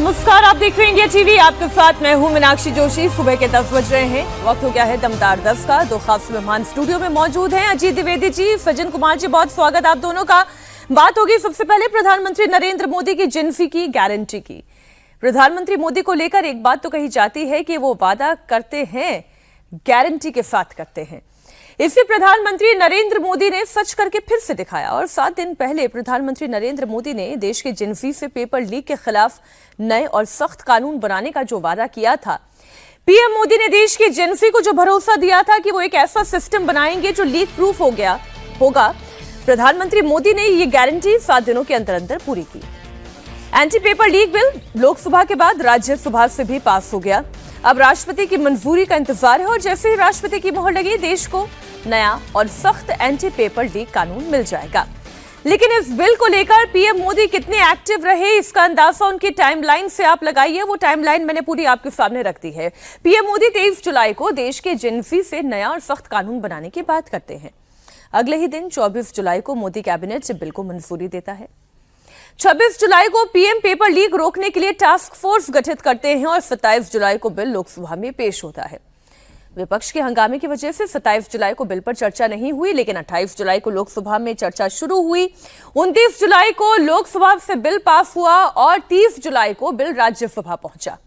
नमस्कार, आप देख रहे हैं इंडिया टीवी। आपके साथ मैं हूं मीनाक्षी जोशी। सुबह के 10 बज रहे हैं, वक्त हो गया है दमदार 10 का। दो खास मेहमान स्टूडियो में मौजूद हैं, अजीत द्विवेदी जी, सज्जन कुमार जी। बहुत स्वागत आप दोनों का। बात होगी सबसे पहले प्रधानमंत्री नरेंद्र मोदी की जिनफी की गारंटी की। प्रधानमंत्री मोदी को लेकर एक बात तो कही जाती है कि वो वादा करते हैं, गारंटी के साथ करते हैं। इसे प्रधानमंत्री नरेंद्र मोदी ने सच करके फिर से दिखाया। और 7 दिन पहले प्रधानमंत्री नरेंद्र मोदी ने देश के जिनफी से पेपर लीक के खिलाफ नए और सख्त कानून बनाने का जो वादा किया था, पीएम मोदी ने देश की जिनफी को जो भरोसा दिया था कि वो एक ऐसा सिस्टम बनाएंगे जो लीक प्रूफ होगा, प्रधानमंत्री मोदी ने ये गारंटी 7 दिनों के अंदर अंदर पूरी की। Anti paper leak bill Lok Sabha के बाद राज्यसभा से भी पास हो गया। अब राष्ट्रपति की मंजूरी का इंतजार है और जैसे ही राष्ट्रपति की मोहर लगी, देश को नया और सख्त एंटी पेपर लीक कानून मिल जाएगा। लेकिन इस बिल को लेकर पीएम मोदी कितने एक्टिव रहे, इसका अंदाजा उनकी टाइमलाइन से आप लगाइए। वो टाइमलाइन मैंने पूरी आपके सामने रख दी है। पीएम मोदी 23 जुलाई को देश के जिनफी से नया और सख्त कानून बनाने की बात करते हैं। अगले ही दिन 24 जुलाई को मोदी कैबिनेट बिल को मंजूरी देता है। 26 जुलाई को पीएम पेपर लीक रोकने के लिए टास्क फोर्स गठित करते हैं और 27 जुलाई को बिल लोकसभा में पेश होता है। विपक्ष के हंगामे की वजह से 27 जुलाई को बिल पर चर्चा नहीं हुई, लेकिन 28 जुलाई को लोकसभा में चर्चा शुरू हुई। 29 जुलाई को लोकसभा से बिल पास हुआ और 30 जुलाई को बिल राज्यसभा पहुंचा।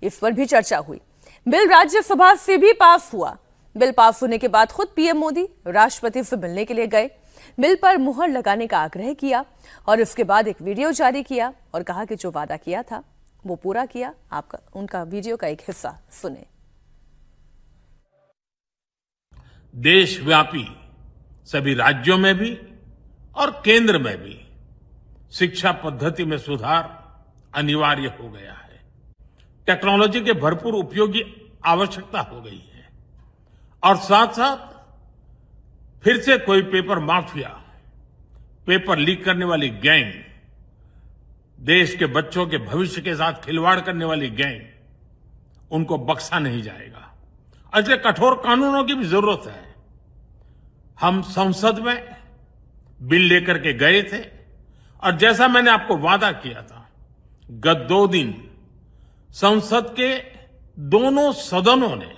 इस पर भी चर्चा हुई। बिल राज्यसभा से भी पास हुआ। बिल पास होने के बाद खुद पीएम मोदी राष्ट्रपति से मिलने के लिए गए, बिल पर मुहर लगाने का आग्रह किया और इसके बाद एक वीडियो जारी किया और कहा कि जो वादा किया था वो पूरा किया। आपका उनका वीडियो का एक हिस्सा सुने। देशव्यापी सभी राज्यों में भी और केंद्र में भी शिक्षा पद्धति में सुधार अनिवार्य हो गया है। टेक्नोलॉजी के भरपूर उपयोग की आवश्यकता हो गई है और साथ साथ फिर से कोई पेपर माफिया, पेपर लीक करने वाली गैंग, देश के बच्चों के भविष्य के साथ खिलवाड़ करने वाली गैंग, उनको बख्शा नहीं जाएगा। इसलिए कठोर कानूनों की भी जरूरत है। हम संसद में बिल लेकर के गए थे और जैसा मैंने आपको वादा किया था, गत 2 दिन संसद के दोनों सदनों ने,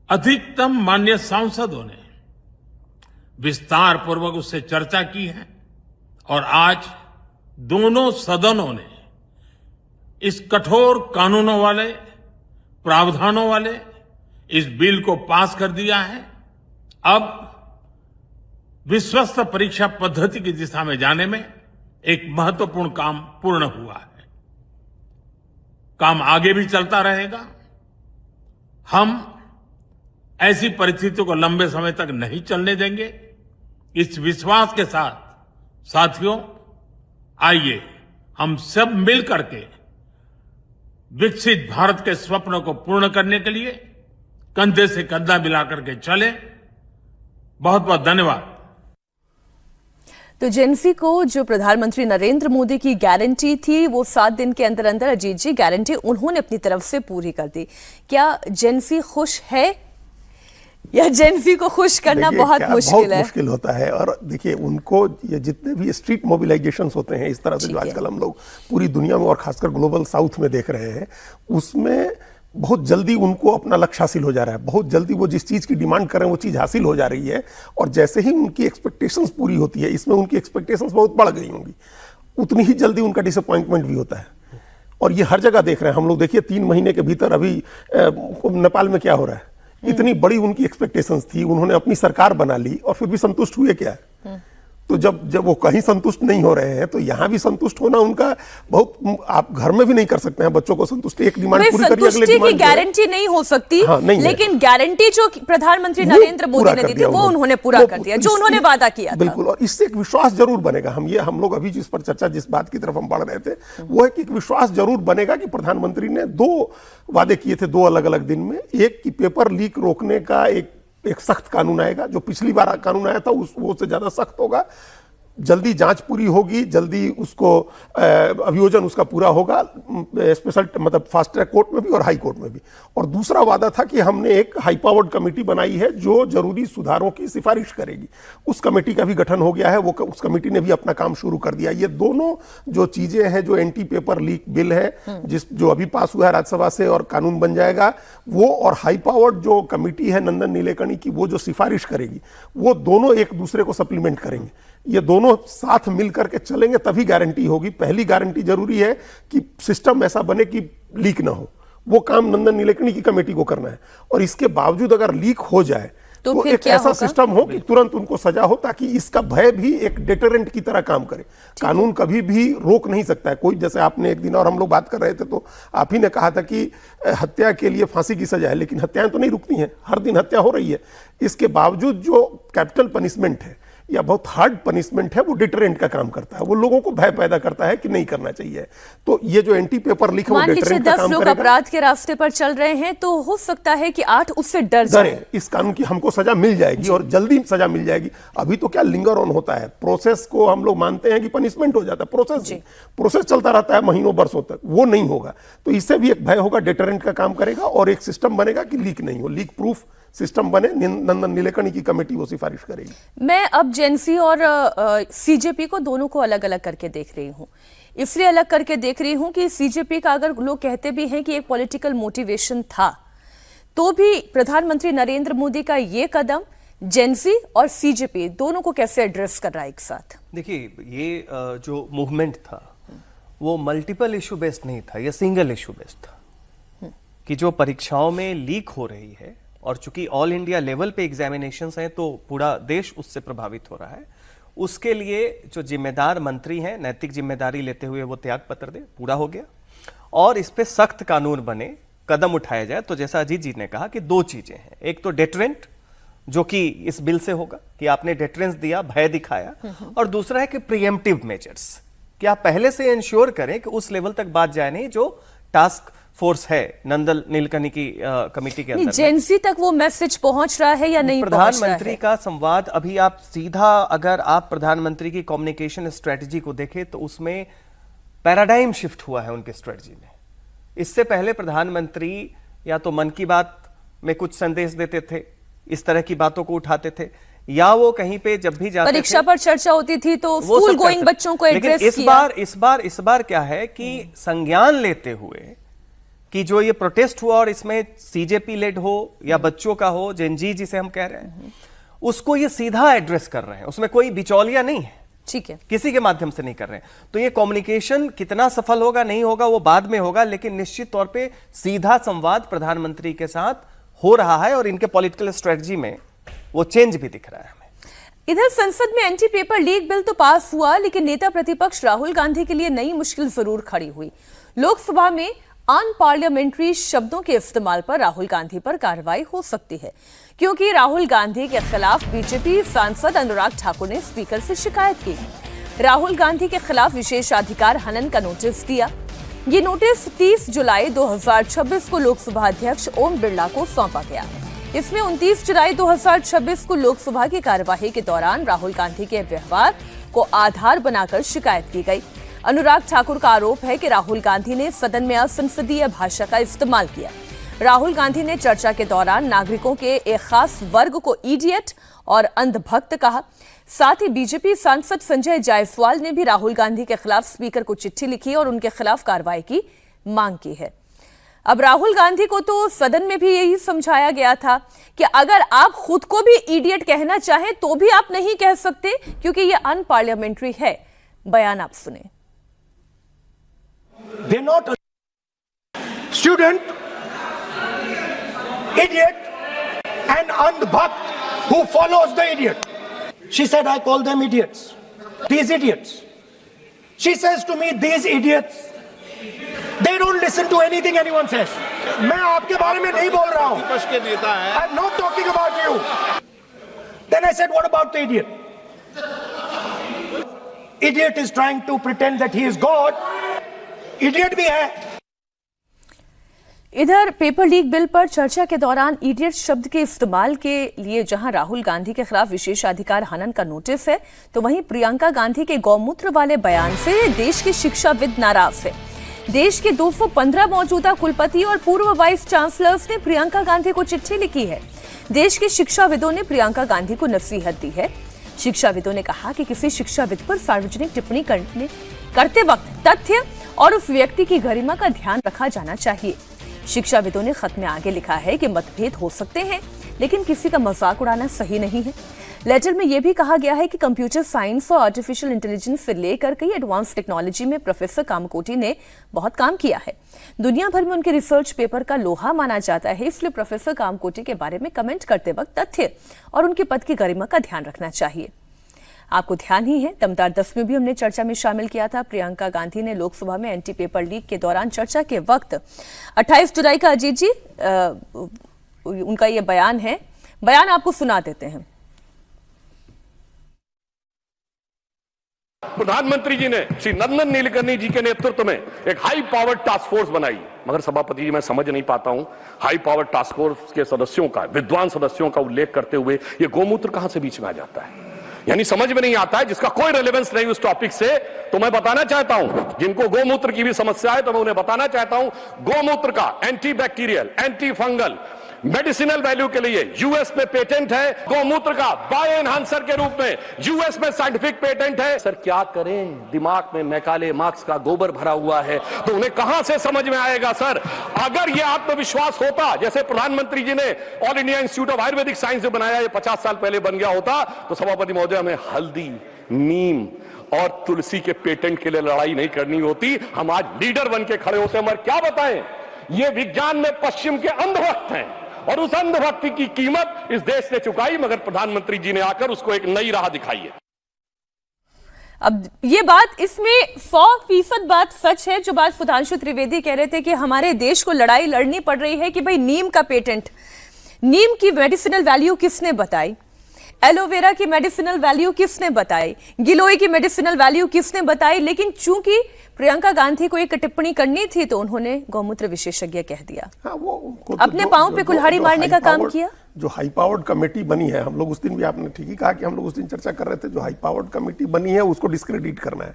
अधिकतम माननीय सांसदों ने विस्तार पूर्वक उससे चर्चा की है और आज दोनों सदनों ने इस कठोर कानूनों वाले, प्रावधानों वाले इस बिल को पास कर दिया है। अब विश्वस्त परीक्षा पद्धति की दिशा में जाने में एक महत्वपूर्ण काम पूर्ण हुआ है। काम आगे भी चलता रहेगा। हम ऐसी परिस्थितियों को लंबे समय तक नहीं चलने देंगे। इस विश्वास के साथ साथियों, आइए हम सब मिल करके विकसित भारत के स्वप्न को पूर्ण करने के लिए कंधे से कंधा मिलाकर के चले। बहुत बहुत धन्यवाद। तो जिनफी को जो प्रधानमंत्री नरेंद्र मोदी की गारंटी थी, वो 7 दिन के अंदर अंदर, अजीत जी, गारंटी उन्होंने अपनी तरफ से पूरी कर दी। क्या जिनफी खुश है या जिनफी को खुश करना बहुत मुश्किल है? बहुत मुश्किल होता है। और देखिए, उनको ये जितने भी स्ट्रीट मोबिलाइजेशन होते हैं इस तरह से, जो आजकल हम लोग पूरी दुनिया में और खासकर ग्लोबल साउथ में देख रहे हैं, उसमें बहुत जल्दी उनको अपना लक्ष्य हासिल हो जा रहा है। बहुत जल्दी वो जिस चीज़ की डिमांड कर रहे हैं वो चीज़ हासिल हो जा रही है। और जैसे ही उनकी एक्सपेक्टेशंस पूरी होती है, इसमें उनकी एक्सपेक्टेशंस बहुत बढ़ गई होंगी, उतनी ही जल्दी उनका डिसअपॉइंटमेंट भी होता है। और ये हर जगह देख रहे हैं हम लोग। देखिए, 3 महीने के भीतर अभी नेपाल में क्या हो रहा है। इतनी बड़ी उनकी एक्सपेक्टेशंस थी, उन्होंने अपनी सरकार बना ली और फिर भी संतुष्ट हुए क्या? तो जब वो कहीं संतुष्ट नहीं हो रहे हैं, तो यहां भी संतुष्ट होना उनका बहुत, आप घर में भी नहीं कर सकते हैं बच्चों को संतुष्ट। एक डिमांड पूरी करिए, अगले डिमांड की गारंटी नहीं हो सकती। हाँ, नहीं, लेकिन गारंटी जो प्रधानमंत्री नरेंद्र मोदी ने दी थी, वो उन्होंने पूरा कर दिया, जो उन्होंने वादा किया था। बिल्कुल। और इससे एक विश्वास जरूर बनेगा। हम लोग अभी जिस पर चर्चा, जिस बात की तरफ हम बढ़ रहे थे, वो है कि एक विश्वास जरूर बनेगा कि प्रधानमंत्री ने 2 वादे किए थे 2 अलग अलग दिन में। एक कि पेपर लीक रोकने का एक सख्त कानून आएगा, जो पिछली बार कानून आया था वो उससे ज्यादा सख्त होगा। जल्दी जांच पूरी होगी, जल्दी उसको अभियोजन उसका पूरा होगा, स्पेशल मतलब फास्ट ट्रैक कोर्ट में भी और हाई कोर्ट में भी। और दूसरा वादा था कि हमने एक हाई पावर्ड कमेटी बनाई है जो जरूरी सुधारों की सिफारिश करेगी। उस कमेटी का भी गठन हो गया है, वो उस कमेटी ने भी अपना काम शुरू कर दिया। ये दोनों जो चीजें हैं, जो एंटी पेपर लीक बिल है जो अभी पास हुआ है राज्यसभा से और कानून बन जाएगा, वो और हाई पावर्ड जो कमेटी है नंदन नीलेकणी की, वो जो सिफारिश करेगी, वो दोनों एक दूसरे को सप्लीमेंट करेंगे। ये दोनों साथ मिलकर के चलेंगे तभी गारंटी होगी। पहली गारंटी जरूरी है कि सिस्टम ऐसा बने कि लीक ना हो, वो काम नंदन नीलेकणी की कमेटी को करना है। और इसके बावजूद अगर लीक हो जाए तो एक ऐसा सिस्टम हो कि तुरंत उनको सजा हो, ताकि इसका भय भी एक डेटरेंट की तरह काम करे। कानून कभी भी रोक नहीं सकता है कोई। जैसे आपने एक दिन और हम लोग बात कर रहे थे तो आप ही ने कहा था कि हत्या के लिए फांसी की सजा है, लेकिन हत्याएं तो नहीं रुकती हैं, हर दिन हत्या हो रही है। इसके बावजूद जो कैपिटल पनिशमेंट है या बहुत हार्ड पनिशमेंट है, वो डिटरेंट का काम करता है, वो लोगों को भय पैदा करता है कि नहीं करना चाहिए। तो ये जो एंटी पेपर लीक है वो डिटरेंट का काम करेगा। 10 लोग अपराध के रास्ते पर चल रहे हैं तो हो सकता है कि 8 उससे डरे। इस कानून की हमको सजा मिल जाएगी और जल्दी सजा मिल जाएगी। अभी तो क्या लिंगर ऑन होता है, प्रोसेस को हम लोग मानते हैं कि पनिशमेंट हो जाता है, प्रोसेस चलता रहता है महीनों बरसों तक, वो नहीं होगा। तो इससे भी एक भय होगा, डिटरेंट का काम करेगा और एक सिस्टम बनेगा कि लीक नहीं हो, लीक प्रूफ सिस्टम बने। नंदन नीलेकणी की कमेटी वो सिफारिश करेगी। मैं अब जेएनसी और सीजेपी को दोनों को अलग अलग करके देख रही हूँ। इसलिए अलग करके देख रही हूँ कि सीजेपी का अगर लोग कहते भी हैं कि एक पॉलिटिकल मोटिवेशन था, तो भी प्रधानमंत्री नरेंद्र मोदी का ये कदम जेएनसी और सीजेपी दोनों को कैसे एड्रेस कर रहा है एक साथ? देखिए, ये जो मूवमेंट था वो मल्टीपल इशू बेस्ड नहीं था, ये सिंगल इशू बेस्ड था कि जो परीक्षाओं में लीक हो रही है, और चूंकि ऑल इंडिया लेवल पे एग्जामिनेशंस हैं तो पूरा देश उससे प्रभावित हो रहा है। उसके लिए जो जिम्मेदार मंत्री हैं, नैतिक जिम्मेदारी लेते हुए वो त्याग पत्र दे, पूरा हो गया। और इस पे सख्त कानून बने, कदम उठाया जाए। तो जैसा अजीत जी ने कहा कि 2 चीजें हैं, एक तो डेटरेंट जो कि इस बिल से होगा कि आपने डेटरेंस दिया, भय दिखाया, और दूसरा है कि प्रीएम्प्टिव मेजर्स कि आप पहले से इंश्योर करें कि उस लेवल तक बात जाए नहीं जो टास्क फोर्स है नंदन नीलेकणी की कमेटी के अंदर। जेएनसी तक वो मैसेज पहुंच रहा है या नहीं पहुंच रहा है? प्रधानमंत्री का संवाद अभी आप सीधा, अगर आप प्रधानमंत्री की कम्युनिकेशन स्ट्रेटजी को देखें तो उसमें पैराडाइम शिफ्ट हुआ है उनके स्ट्रेटजी में। इससे पहले प्रधानमंत्री या तो मन की बात में कुछ संदेश देते थे, इस तरह की बातों को उठाते थे, या वो कहीं पे जब भी जाते परीक्षा पर चर्चा होती थी तो स्कूल गोइंग बच्चों को एड्रेस किया। इस बार क्या है कि संज्ञान लेते हुए कि जो ये प्रोटेस्ट हुआ और इसमें सीजेपी लेड हो या बच्चों का हो, जेनजी जिसे हम कह रहे हैं, उसको ये सीधा एड्रेस कर रहे हैं, उसमें कोई बिचौलिया नहीं है, ठीक है, किसी के माध्यम से नहीं कर रहे हैं। तो ये कम्युनिकेशन कितना सफल होगा नहीं होगा वो बाद में होगा, लेकिन निश्चित तौर पे सीधा संवाद प्रधानमंत्री के साथ हो रहा है और इनके पॉलिटिकल स्ट्रेटजी में वो चेंज भी दिख रहा है हमें। इधर संसद में एंटी पेपर लीक बिल तो पास हुआ, लेकिन नेता प्रतिपक्ष राहुल गांधी के लिए नई मुश्किल जरूर खड़ी हुई। लोकसभा में अनपार्लियामेंट्री शब्दों के इस्तेमाल पर राहुल गांधी पर कार्रवाई हो सकती है, क्योंकि राहुल गांधी के खिलाफ बीजेपी सांसद अनुराग ठाकुर ने स्पीकर से शिकायत की। राहुल गांधी के खिलाफ विशेषाधिकार हनन का नोटिस दिया। ये नोटिस 30 जुलाई 2026 को लोकसभा अध्यक्ष ओम बिरला को सौंपा गया। इसमें 29 जुलाई 2026 को लोकसभा की कार्यवाही के दौरान राहुल गांधी के व्यवहार को आधार बनाकर शिकायत की गई। अनुराग ठाकुर का आरोप है कि राहुल गांधी ने सदन में असंसदीय भाषा का इस्तेमाल किया। राहुल गांधी ने चर्चा के दौरान नागरिकों के एक खास वर्ग को इडियट और अंधभक्त कहा। साथ ही बीजेपी सांसद संजय जायसवाल ने भी राहुल गांधी के खिलाफ स्पीकर को चिट्ठी लिखी और उनके खिलाफ कार्रवाई की मांग की है। अब राहुल गांधी को तो सदन में भी यही समझाया गया था कि अगर आप खुद को भी इडियट कहना चाहें तो भी आप नहीं कह सकते, क्योंकि यह अनपार्लियामेंट्री है। बयान आप सुने। They're not a student, idiot, and andhbhakt who follows the idiot. She said, I call them idiots. These idiots. She says to me, these idiots, they don't listen to anything anyone says. मैं आपके बारे में नहीं बोल रहा हूँ. विपक्ष के नेता हैं. I'm not talking about you. Then I said, what about the idiot? Idiot is trying to pretend that he is God. Idiot भी है। इधर पेपर लीक बिल पर चर्चा के दौरान इडियट शब्द के इस्तेमाल के लिए जहां राहुल गांधी के खिलाफ विशेषाधिकार हनन का नोटिस है, तो वहीं प्रियंका गांधी के गौमूत्र वाले बयान से देश के शिक्षाविद नाराज है। देश के 215 मौजूदा कुलपति और पूर्व वाइस चांसलर्स ने प्रियंका गांधी को चिट्ठी लिखी है। देश के शिक्षाविदों ने प्रियंका गांधी को नसीहत दी है। शिक्षाविदों ने कहा कि किसी शिक्षाविद पर सार्वजनिक टिप्पणी करते वक्त तथ्य और उस व्यक्ति की गरिमा का ध्यान रखा जाना चाहिए। शिक्षाविदों ने खत में आगे लिखा है कि मतभेद हो सकते हैं, लेकिन किसी का मजाक उड़ाना सही नहीं है। लेटर में यह भी कहा गया है कि कंप्यूटर साइंस और आर्टिफिशियल इंटेलिजेंस से लेकर कई एडवांस टेक्नोलॉजी में प्रोफेसर कामकोटी ने बहुत काम किया है। दुनिया भर में उनके रिसर्च पेपर का लोहा माना जाता है, इसलिए प्रोफेसर कामकोटी के बारे में कमेंट करते वक्त तथ्य और उनके पद की गरिमा का ध्यान रखना चाहिए। आपको ध्यान ही है, दमदार 10 में भी हमने चर्चा में शामिल किया था। प्रियंका गांधी ने लोकसभा में एंटी पेपर लीक के दौरान चर्चा के वक्त 28 जुलाई का अजीत जी उनका ये बयान है, बयान आपको सुना देते हैं। प्रधानमंत्री जी ने श्री नंदन नीलकर्णी जी के नेतृत्व में एक हाई पावर टास्क फोर्स बनाई, मगर सभापति जी मैं समझ नहीं पाता हूं हाई पावर टास्क फोर्स के सदस्यों का, विद्वान सदस्यों का उल्लेख करते हुए ये गोमूत्र कहां से बीच में आ जाता है, यानी समझ में नहीं आता है, जिसका कोई रेलेवेंस नहीं उस टॉपिक से। तो मैं बताना चाहता हूं, जिनको गोमूत्र की भी समस्या है तो मैं उन्हें बताना चाहता हूं, गोमूत्र का anti bacterial, anti fungal, medicinal value के लिए यूएस में पेटेंट है। गोमूत्र का बायो एनहांसर के रूप में यूएस में साइंटिफिक पेटेंट है। सर क्या करें, दिमाग में मैकाले मार्क्स का गोबर भरा हुआ है, तो उन्हें कहां से समझ में आएगा। सर अगर यह आत्मविश्वास होता, जैसे प्रधानमंत्री जी ने all India institute of Ayurvedic science जो बनाया, ये 50 साल पहले बन गया होता, तो सभापति महोदय हमें हल्दी, नीम और तुलसी के पेटेंट के लिए लड़ाई नहीं करनी होती, हम आज लीडर बन के खड़े होते। मगर क्या बताएं, ये विज्ञान में पश्चिम के अंधभक्त हैं और उस अंधभक्ति की कीमत इस देश ने चुकाई, मगर प्रधानमंत्री जी ने आकर उसको एक नई राह दिखाई है। अब ये बात, इसमें 100% बात सच है जो बात सुधांशु त्रिवेदी कह रहे थे कि हमारे देश को लड़ाई लड़नी पड़ रही है कि भाई नीम का पेटेंट, नीम की मेडिसिनल वैल्यू किसने बताई, एलोवेरा की मेडिसिनल वैल्यू किसने बताई, गिलोय की मेडिसिनल वैल्यू किसने बताई। लेकिन चूंकि प्रियंका गांधी को एक टिप्पणी करनी थी तो उन्होंने गौमूत्र विशेषज्ञ कह दिया। हाँ, वो अपने पांव पे कुल्हाड़ी मारने का काम किया। जो हाई पावर्ड कमेटी बनी है, हम लोग उस दिन भी, आपने ठीक ही कहा कि हम लोग उस दिन चर्चा कर रहे थे, जो हाई पावर्ड कमेटी बनी है उसको डिस्क्रेडिट करना है,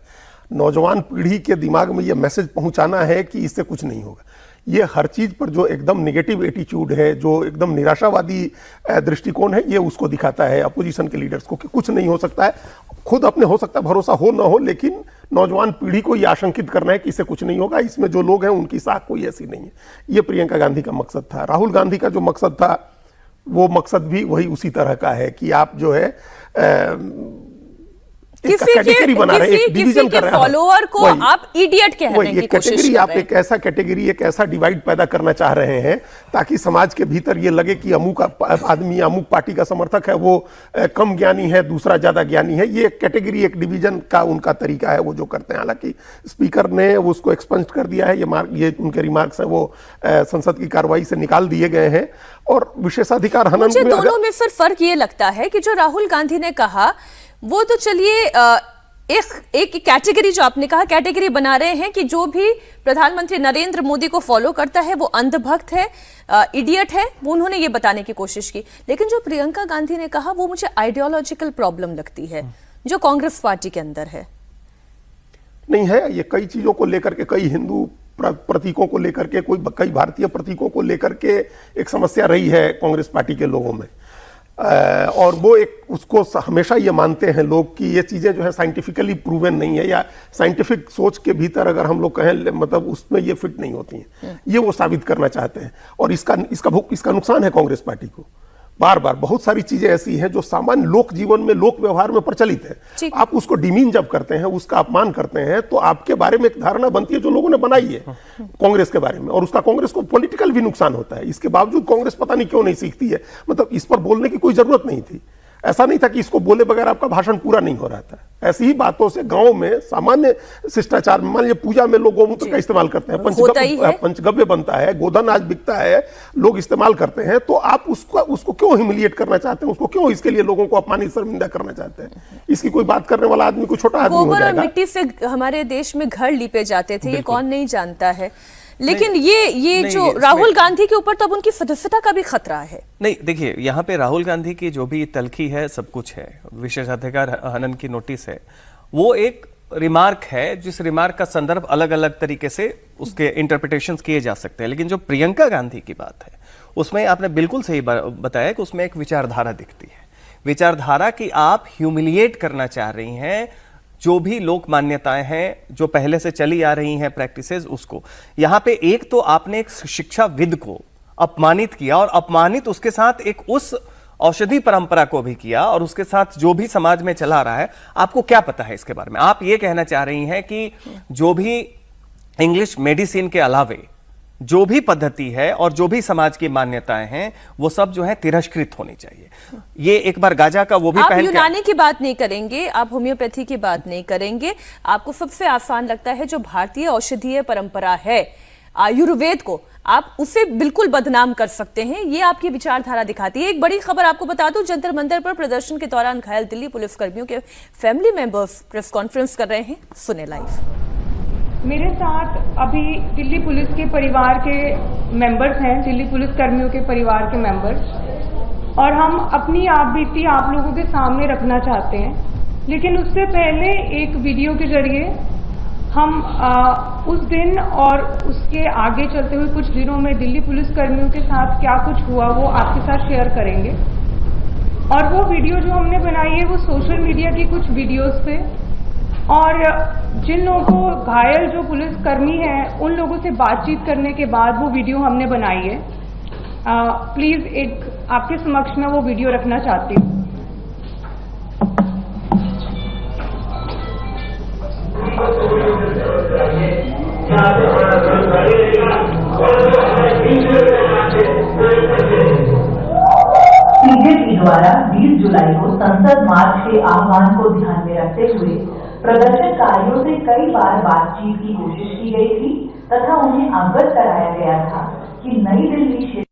नौजवान पीढ़ी के दिमाग में यह मैसेज पहुंचाना है कि इससे कुछ नहीं होगा। ये हर चीज पर जो एकदम नेगेटिव एटीट्यूड है, जो एकदम निराशावादी दृष्टिकोण है, ये उसको दिखाता है अपोजिशन के लीडर्स को कि कुछ नहीं हो सकता है। खुद अपने हो सकता है भरोसा हो ना हो, लेकिन नौजवान पीढ़ी को ये आशंकित करना है कि इससे कुछ नहीं होगा, इसमें जो लोग हैं उनकी साख कोई ऐसी नहीं है। ये प्रियंका गांधी का मकसद था। राहुल गांधी का जो मकसद था वो मकसद भी वही उसी तरह का है कि आप जो है कैटेगरी बना रहे हैं, एक डिवीजन कर रहे हैं, फॉलोअर को आप इडियट कहने की कोशिश कर रहे हैं। आप एक ऐसा कैटेगरी, एक ऐसा डिवाइड पैदा करना चाह रहे हैं ताकि समाज के भीतर ये लगे कि अमुक आदमी अमुक पार्टी का समर्थक है, वो कम ज्ञानी है, दूसरा ज्यादा ज्ञानी है। ये एक कैटेगरी, एक डिवीजन का उनका तरीका है वो जो करते हैं। हालांकि स्पीकर ने उसको एक्सपंज कर दिया है, ये उनके रिमार्क्स है वो संसद की कार्रवाई से निकाल दिए गए हैं। और विशेषाधिकार हनन मुझे दोनों में फिर फर्क ये लगता है कि जो राहुल गांधी ने कहा वो तो चलिए एक कैटेगरी, जो आपने कहा कैटेगरी बना रहे हैं कि जो भी प्रधानमंत्री नरेंद्र मोदी को फॉलो करता है वो अंधभक्त है, इडियट है, वो उन्होंने ये बताने की कोशिश की। लेकिन जो प्रियंका गांधी ने कहा वो मुझे आइडियोलॉजिकल प्रॉब्लम लगती है जो कांग्रेस पार्टी के अंदर है। नहीं है, ये कई चीजों को लेकर के, कई हिंदू प्रतीकों को लेकर के, कई भारतीय प्रतीकों को लेकर के एक समस्या रही है कांग्रेस पार्टी के लोगों में। और वो एक उसको हमेशा ये मानते हैं लोग कि ये चीज़ें जो है साइंटिफिकली प्रूवन नहीं है, या साइंटिफिक सोच के भीतर अगर हम लोग कहें मतलब उसमें ये फिट नहीं होती हैं, ये वो साबित करना चाहते हैं। और इसका नुकसान है कांग्रेस पार्टी को। बार बार बहुत सारी चीजें ऐसी हैं जो सामान्य लोक जीवन में, लोक व्यवहार में प्रचलित है, आप उसको डिमीन जब करते हैं, उसका अपमान करते हैं, तो आपके बारे में एक धारणा बनती है जो लोगों ने बनाई है कांग्रेस के बारे में, और उसका कांग्रेस को पॉलिटिकल भी नुकसान होता है। इसके बावजूद कांग्रेस पता नहीं क्यों नहीं सीखती है। मतलब इस पर बोलने की कोई जरूरत नहीं थी, ऐसा नहीं था कि इसको बोले बगैर आपका भाषण पूरा नहीं हो रहा था। ऐसी ही बातों से गांव में सामान्य शिष्टाचार में, मान लीजिए पूजा में लोग गोमूत्र का इस्तेमाल करते हैं, पंचगव्य बनता है, गोधन आज बिकता है, लोग इस्तेमाल करते हैं, तो आप उसको क्यों ह्यूमिलिएट करना चाहते हैं, उसको क्यों इसके लिए लोगों को अपमानित शर्मिंदा करना चाहते हैं? इसकी कोई बात करने वाला आदमी कोई छोटा आदमी हो जाएगा। मिट्टी से हमारे देश में घर लीपे जाते थे, ये कौन नहीं जानता है। लेकिन ये नहीं, जो इसमें- राहुल गांधी के ऊपर तो अब उनकी सदस्यता का भी खतरा है। नहीं, देखिए यहाँ पे राहुल गांधी की जो भी तलखी है, सब कुछ है, विशेषाधिकार हनन की नोटिस है, वो एक रिमार्क है, जिस रिमार्क का संदर्भ अलग अलग तरीके से उसके इंटरप्रिटेशंस किए जा सकते हैं। लेकिन जो प्रियंका गांधी की बात है, उसमें आपने बिल्कुल सही बताया कि उसमें एक विचारधारा दिखती है, विचारधारा कि आप ह्यूमिलिएट करना चाह रही हैं जो भी लोक मान्यताएं हैं, जो पहले से चली आ रही हैं प्रैक्टिसेस, उसको यहाँ पे एक तो आपने एक शिक्षाविद को अपमानित किया, और अपमानित उसके साथ एक उस औषधि परंपरा को भी किया, और उसके साथ जो भी समाज में चला रहा है। आपको क्या पता है इसके बारे में? आप ये कहना चाह रही हैं कि जो भी इंग्लिश मेडिसिन के अलावे जो भी पद्धति है और जो भी समाज की मान्यताएं हैं, वो सब जो है तिरस्कृत होनी चाहिए। ये एक बार गाजा का वो भी आप पहन यूनानी की बात नहीं करेंगे, आप होम्योपैथी की बात नहीं करेंगे, आपको सबसे आसान लगता है जो भारतीय औषधीय परंपरा है आयुर्वेद को, आप उसे बिल्कुल बदनाम कर सकते हैं। ये आपकी विचारधारा दिखाती है। एक बड़ी खबर आपको बता दूं, जंतर मंतर पर प्रदर्शन के दौरान घायल दिल्ली पुलिस कर्मियों के फैमिली मेंबर्स प्रेस कॉन्फ्रेंस कर रहे हैं। सुने लाइव। मेरे साथ अभी दिल्ली पुलिस के परिवार के मेंबर्स हैं, दिल्ली पुलिस कर्मियों के परिवार के मेंबर्स, और हम अपनी आप बीती आप लोगों के सामने रखना चाहते हैं। लेकिन उससे पहले एक वीडियो के जरिए हम उस दिन और उसके आगे चलते हुए कुछ दिनों में दिल्ली पुलिस कर्मियों के साथ क्या कुछ हुआ वो आपके साथ शेयर करेंगे। और वो वीडियो जो हमने बनाई है वो सोशल मीडिया की कुछ वीडियोस पे, और जिन लोगों को घायल जो पुलिस कर्मी हैं उन लोगों से बातचीत करने के बाद वो वीडियो हमने बनाई है। प्लीज एक आपके समक्ष में वो वीडियो रखना चाहती हूँ। बीजेपी द्वारा 20 जुलाई को संसद मार्च के आह्वान को ध्यान में रखते हुए प्रदर्शनकारियों से कई बार बातचीत की कोशिश की गई थी तथा उन्हें अवगत कराया गया था कि नई दिल्ली क्षेत्र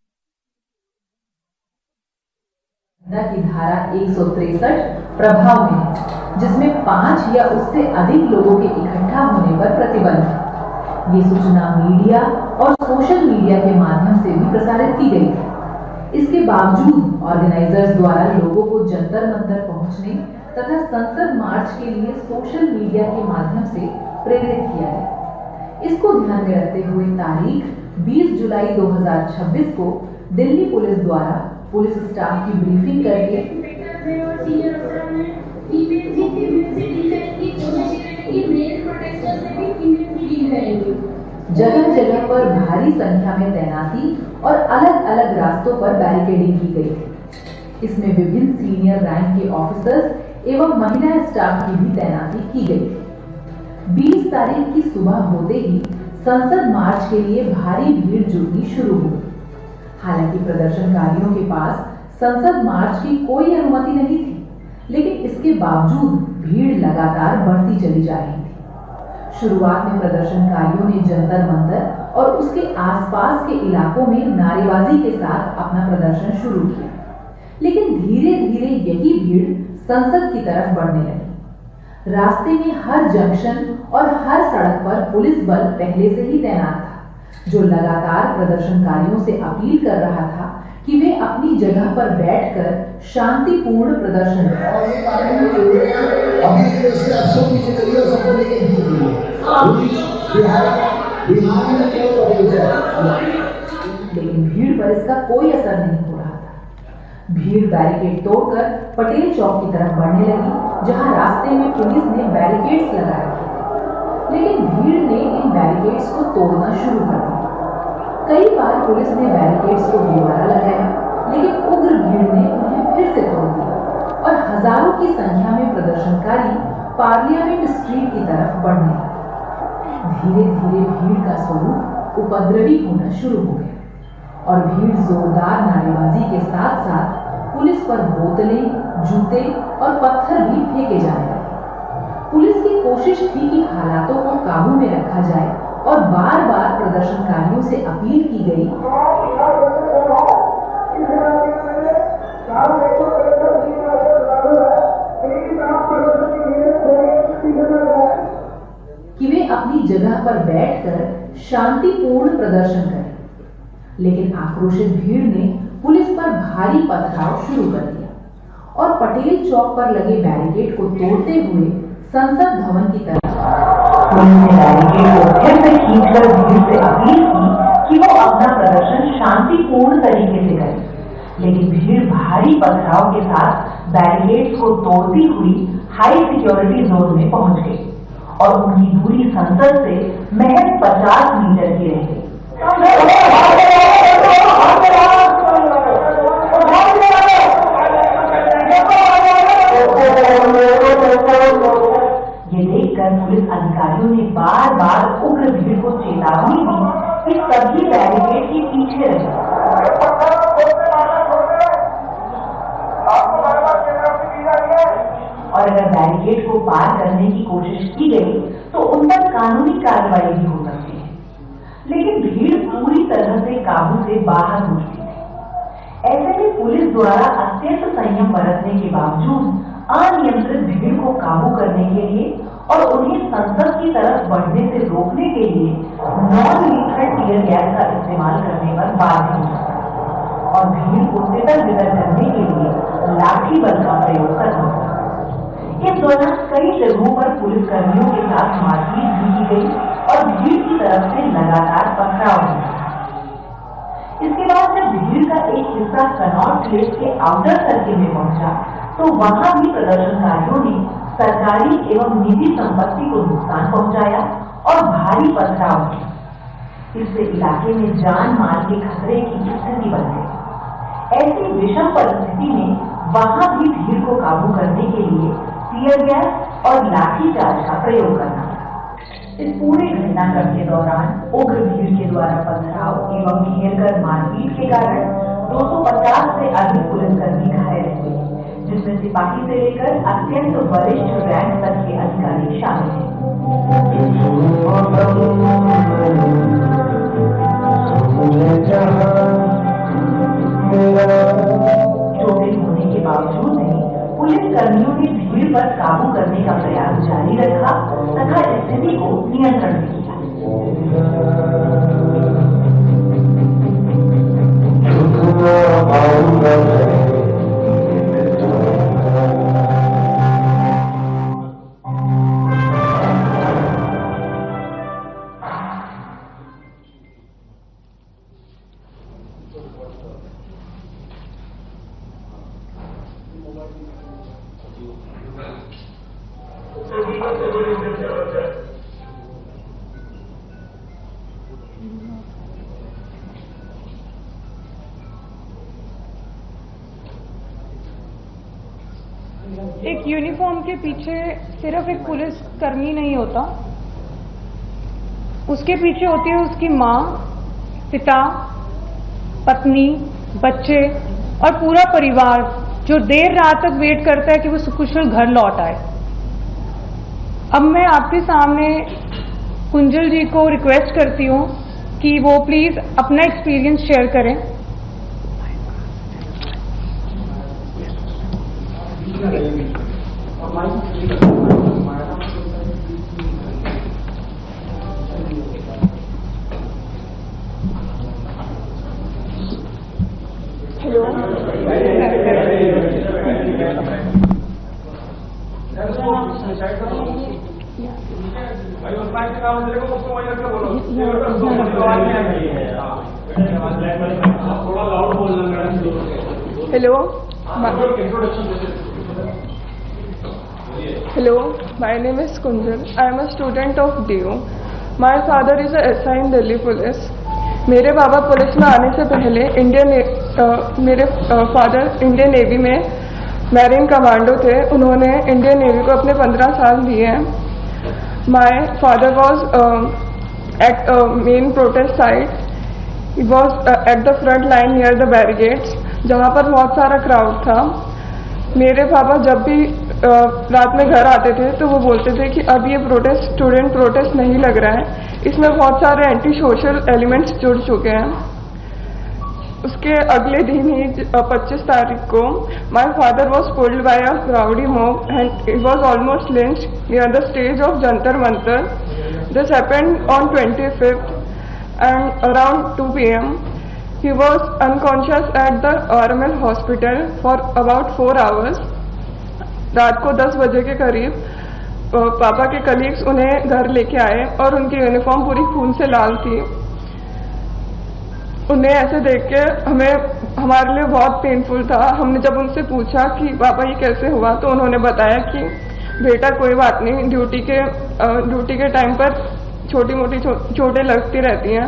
की धारा 163 प्रभाव में है, जिसमें 5 या उससे अधिक लोगों के इकट्ठा होने पर प्रतिबंध है। ये सूचना मीडिया और सोशल मीडिया के माध्यम से भी प्रसारित की गई थी। इसके बावजूद ऑर्गेनाइजर्स द्वारा लोगों को जंतर मंतर पहुंचने तथा संसद मार्च के लिए सोशल मीडिया के माध्यम से प्रेरित किया गया। इसको ध्यान में रखते हुए तारीख 20 जुलाई 2026 को दिल्ली पुलिस द्वारा पुलिस स्टाफ की ब्रीफिंग करके जगह जगह पर भारी संख्या में तैनाती और अलग अलग रास्तों पर बैरिकेडिंग की गई थी। इसमें विभिन्न सीनियर रैंक के ऑफिसर्स एवं महिला स्टाफ की भी तैनाती की गई थी। 20 तारीख की सुबह होते ही संसद मार्च के लिए भारी भीड़ जुटनी शुरू हुई। हालांकि प्रदर्शनकारियों के पास संसद मार्च की कोई अनुमति नहीं थी, लेकिन इसके बावजूद भीड़ लगातार बढ़ती चली जा रही थी। शुरुआत में प्रदर्शनकारियों ने जंतर मंतर और उसके आसपास के इलाकों में नारेबाजी के साथ अपना प्रदर्शन शुरू किया, लेकिन धीरे धीरे यही भीड़ संसद की तरफ बढ़ने लगी। रास्ते में हर जंक्शन और हर सड़क पर पुलिस बल पहले से ही तैनात था, जो लगातार प्रदर्शनकारियों से अपील कर रहा था कि वे अपनी जगह पर बैठकर शांतिपूर्ण प्रदर्शन लेकिन भीड़ पर इसका कोई असर नहीं हो रहा था। भीड़ बैरिकेड तोड़कर पटेल चौक की तरफ बढ़ने लगी, जहां रास्ते में पुलिस ने बैरिकेड्स लगाए थे, लेकिन भीड़ ने इन बैरिकेड्स को तोड़ना शुरू कर दिया। कई बार पुलिस ने बैरिकेड्स को दोबारा लगाया, लेकिन उग्र भीड़ ने उन्हें फिर से तोड़ दिया और हजारों की संख्या में प्रदर्शनकारी पार्लियामेंट स्ट्रीट की तरफ बढ़ने लगे। धीरे धीरे भीड़ का स्वरूप उपद्रवी होना शुरू हो गया और भीड़ जोरदार नारेबाजी के साथ साथ पुलिस पर बोतलें, जूते और पत्थर भी फेंके जाने लगे। पुलिस की कोशिश थी कि हालातों को काबू में रखा जाए और बार बार प्रदर्शनकारियों से अपील की गई कि वे अपनी जगह पर बैठकर शांतिपूर्ण प्रदर्शन करें, लेकिन आक्रोशित भीड़ ने पुलिस पर भारी पथराव शुरू कर दिया और पटेल चौक पर लगे बैरिकेड को तोड़ते हुए संसद भवन की तरफ। पुलिस ने बैरिकेड को फिर से खींचकर भीड़ से अपील की कि वो अपना प्रदर्शन शांतिपूर्ण तरीके से करें, लेकिन भीड़ भारी पथराव के साथ बैरिकेड्स को तोड़ती हुई हाई सिक्योरिटी जोन में पहुंच गई और उनकी दूरी संसद से महज 50 मीटर की रह गई। ये देखकर पुलिस अधिकारियों ने बार बार उग्र भीड़ को चेतावनी दी कि सभी बैरिकेड के पीछे रहे और अगर बैरिकेड को पार करने की कोशिश की गई तो उन पर कानूनी कार्रवाई भी हो सकती है, लेकिन भीड़ पूरी तरह से काबू से बाहर हो चुकी थी। ऐसे में पुलिस द्वारा अत्यंत संयम बरतने के बावजूद अनियंत्रित भीड़ को काबू करने के लिए और उन्हें संसद की तरफ बढ़ने से रोकने के लिए नॉन लीथल टीयर गैस का इस्तेमाल करने पर बाध्य हो सकता और भीड़ को तितर बितर करने के लिए लाठी बल का प्रयोग करना पड़ा। इस दौरान कई जगहों पर पुलिस कर्मियों के साथ मारपीट भी की गई और भीड़ की तरफ से लगातार पथराव हुआ। इसके बाद जब भीड़ का एक हिस्सा कनॉट प्लेस के आउटर सर्किल में पहुंचा तो वहां भी प्रदर्शनकारियों ने सरकारी एवं निजी संपत्ति को नुकसान पहुंचाया और भारी पथराव किया। इससे इलाके में जान माल के खतरे की स्थिति बन गई। ऐसी विषम परिस्थिति में वहां भी भीड़ को काबू करने के लिए टीयर गैस और लाठीचार्ज का प्रयोग करना। इस पूरे घटनाक्रम के दौरान उग्र भीड़ के द्वारा पथराव एवं घेरकर मारपीट के कारण 250 से अधिक पुलिसकर्मी घायल हुए, जिसमें सिपाही से लेकर अत्यंत वरिष्ठ रैंक तक के अधिकारी शामिल हैं। चोटें होने के बावजूद नहीं, पुलिस कर्मियों ने भीड़ पर काबू करने का प्रयास जारी रखा तथा स्थिति को नियंत्रण में किया। एक यूनिफॉर्म के पीछे सिर्फ एक पुलिस कर्मी नहीं होता, उसके पीछे होती है उसकी माँ, पिता, पत्नी, बच्चे और पूरा परिवार जो देर रात तक वेट करता है कि वो सुकुशल घर लौट आए। अब मैं आपके सामने कुंजल जी को रिक्वेस्ट करती हूँ कि वो प्लीज अपना एक्सपीरियंस शेयर करें। Hello, Hello, my name is Kunjal. I am a student of DU. My father is a SI in Delhi Police. मेरे बाबा पुलिस में आने से पहले मेरे फादर इंडियन नेवी में मैरीन कमांडो थे। उन्होंने इंडियन नेवी को अपने 15 साल दिए हैं। My father was at main protest site, he was at the front line near the barricades, जहाँ पर बहुत सारा क्राउड था। मेरे पापा जब भी रात में घर आते थे तो वो बोलते थे कि अब ये प्रोटेस्ट स्टूडेंट प्रोटेस्ट नहीं लग रहा है, इसमें बहुत सारे एंटी सोशल एलिमेंट्स जुड़ चुके हैं। उसके अगले दिन ही 25 तारीख को my father was pulled bye a rowdy mob and he was almost lynched near the stage of Jantar Mantar. This happened on 25th and around 2 p.m. He was unconscious at the RML hospital for about 4 hours. रात को 10 बजे के करीब पापा के colleagues उन्हें घर लेके आए और उनकी यूनिफॉर्म पूरी खून से लाल थी। उन्हें ऐसे देख के हमारे लिए बहुत पेनफुल था। हमने जब उनसे पूछा कि पापा ये कैसे हुआ, तो उन्होंने बताया कि बेटा कोई बात नहीं, ड्यूटी के टाइम पर छोटी मोटी चोटें लगती रहती हैं,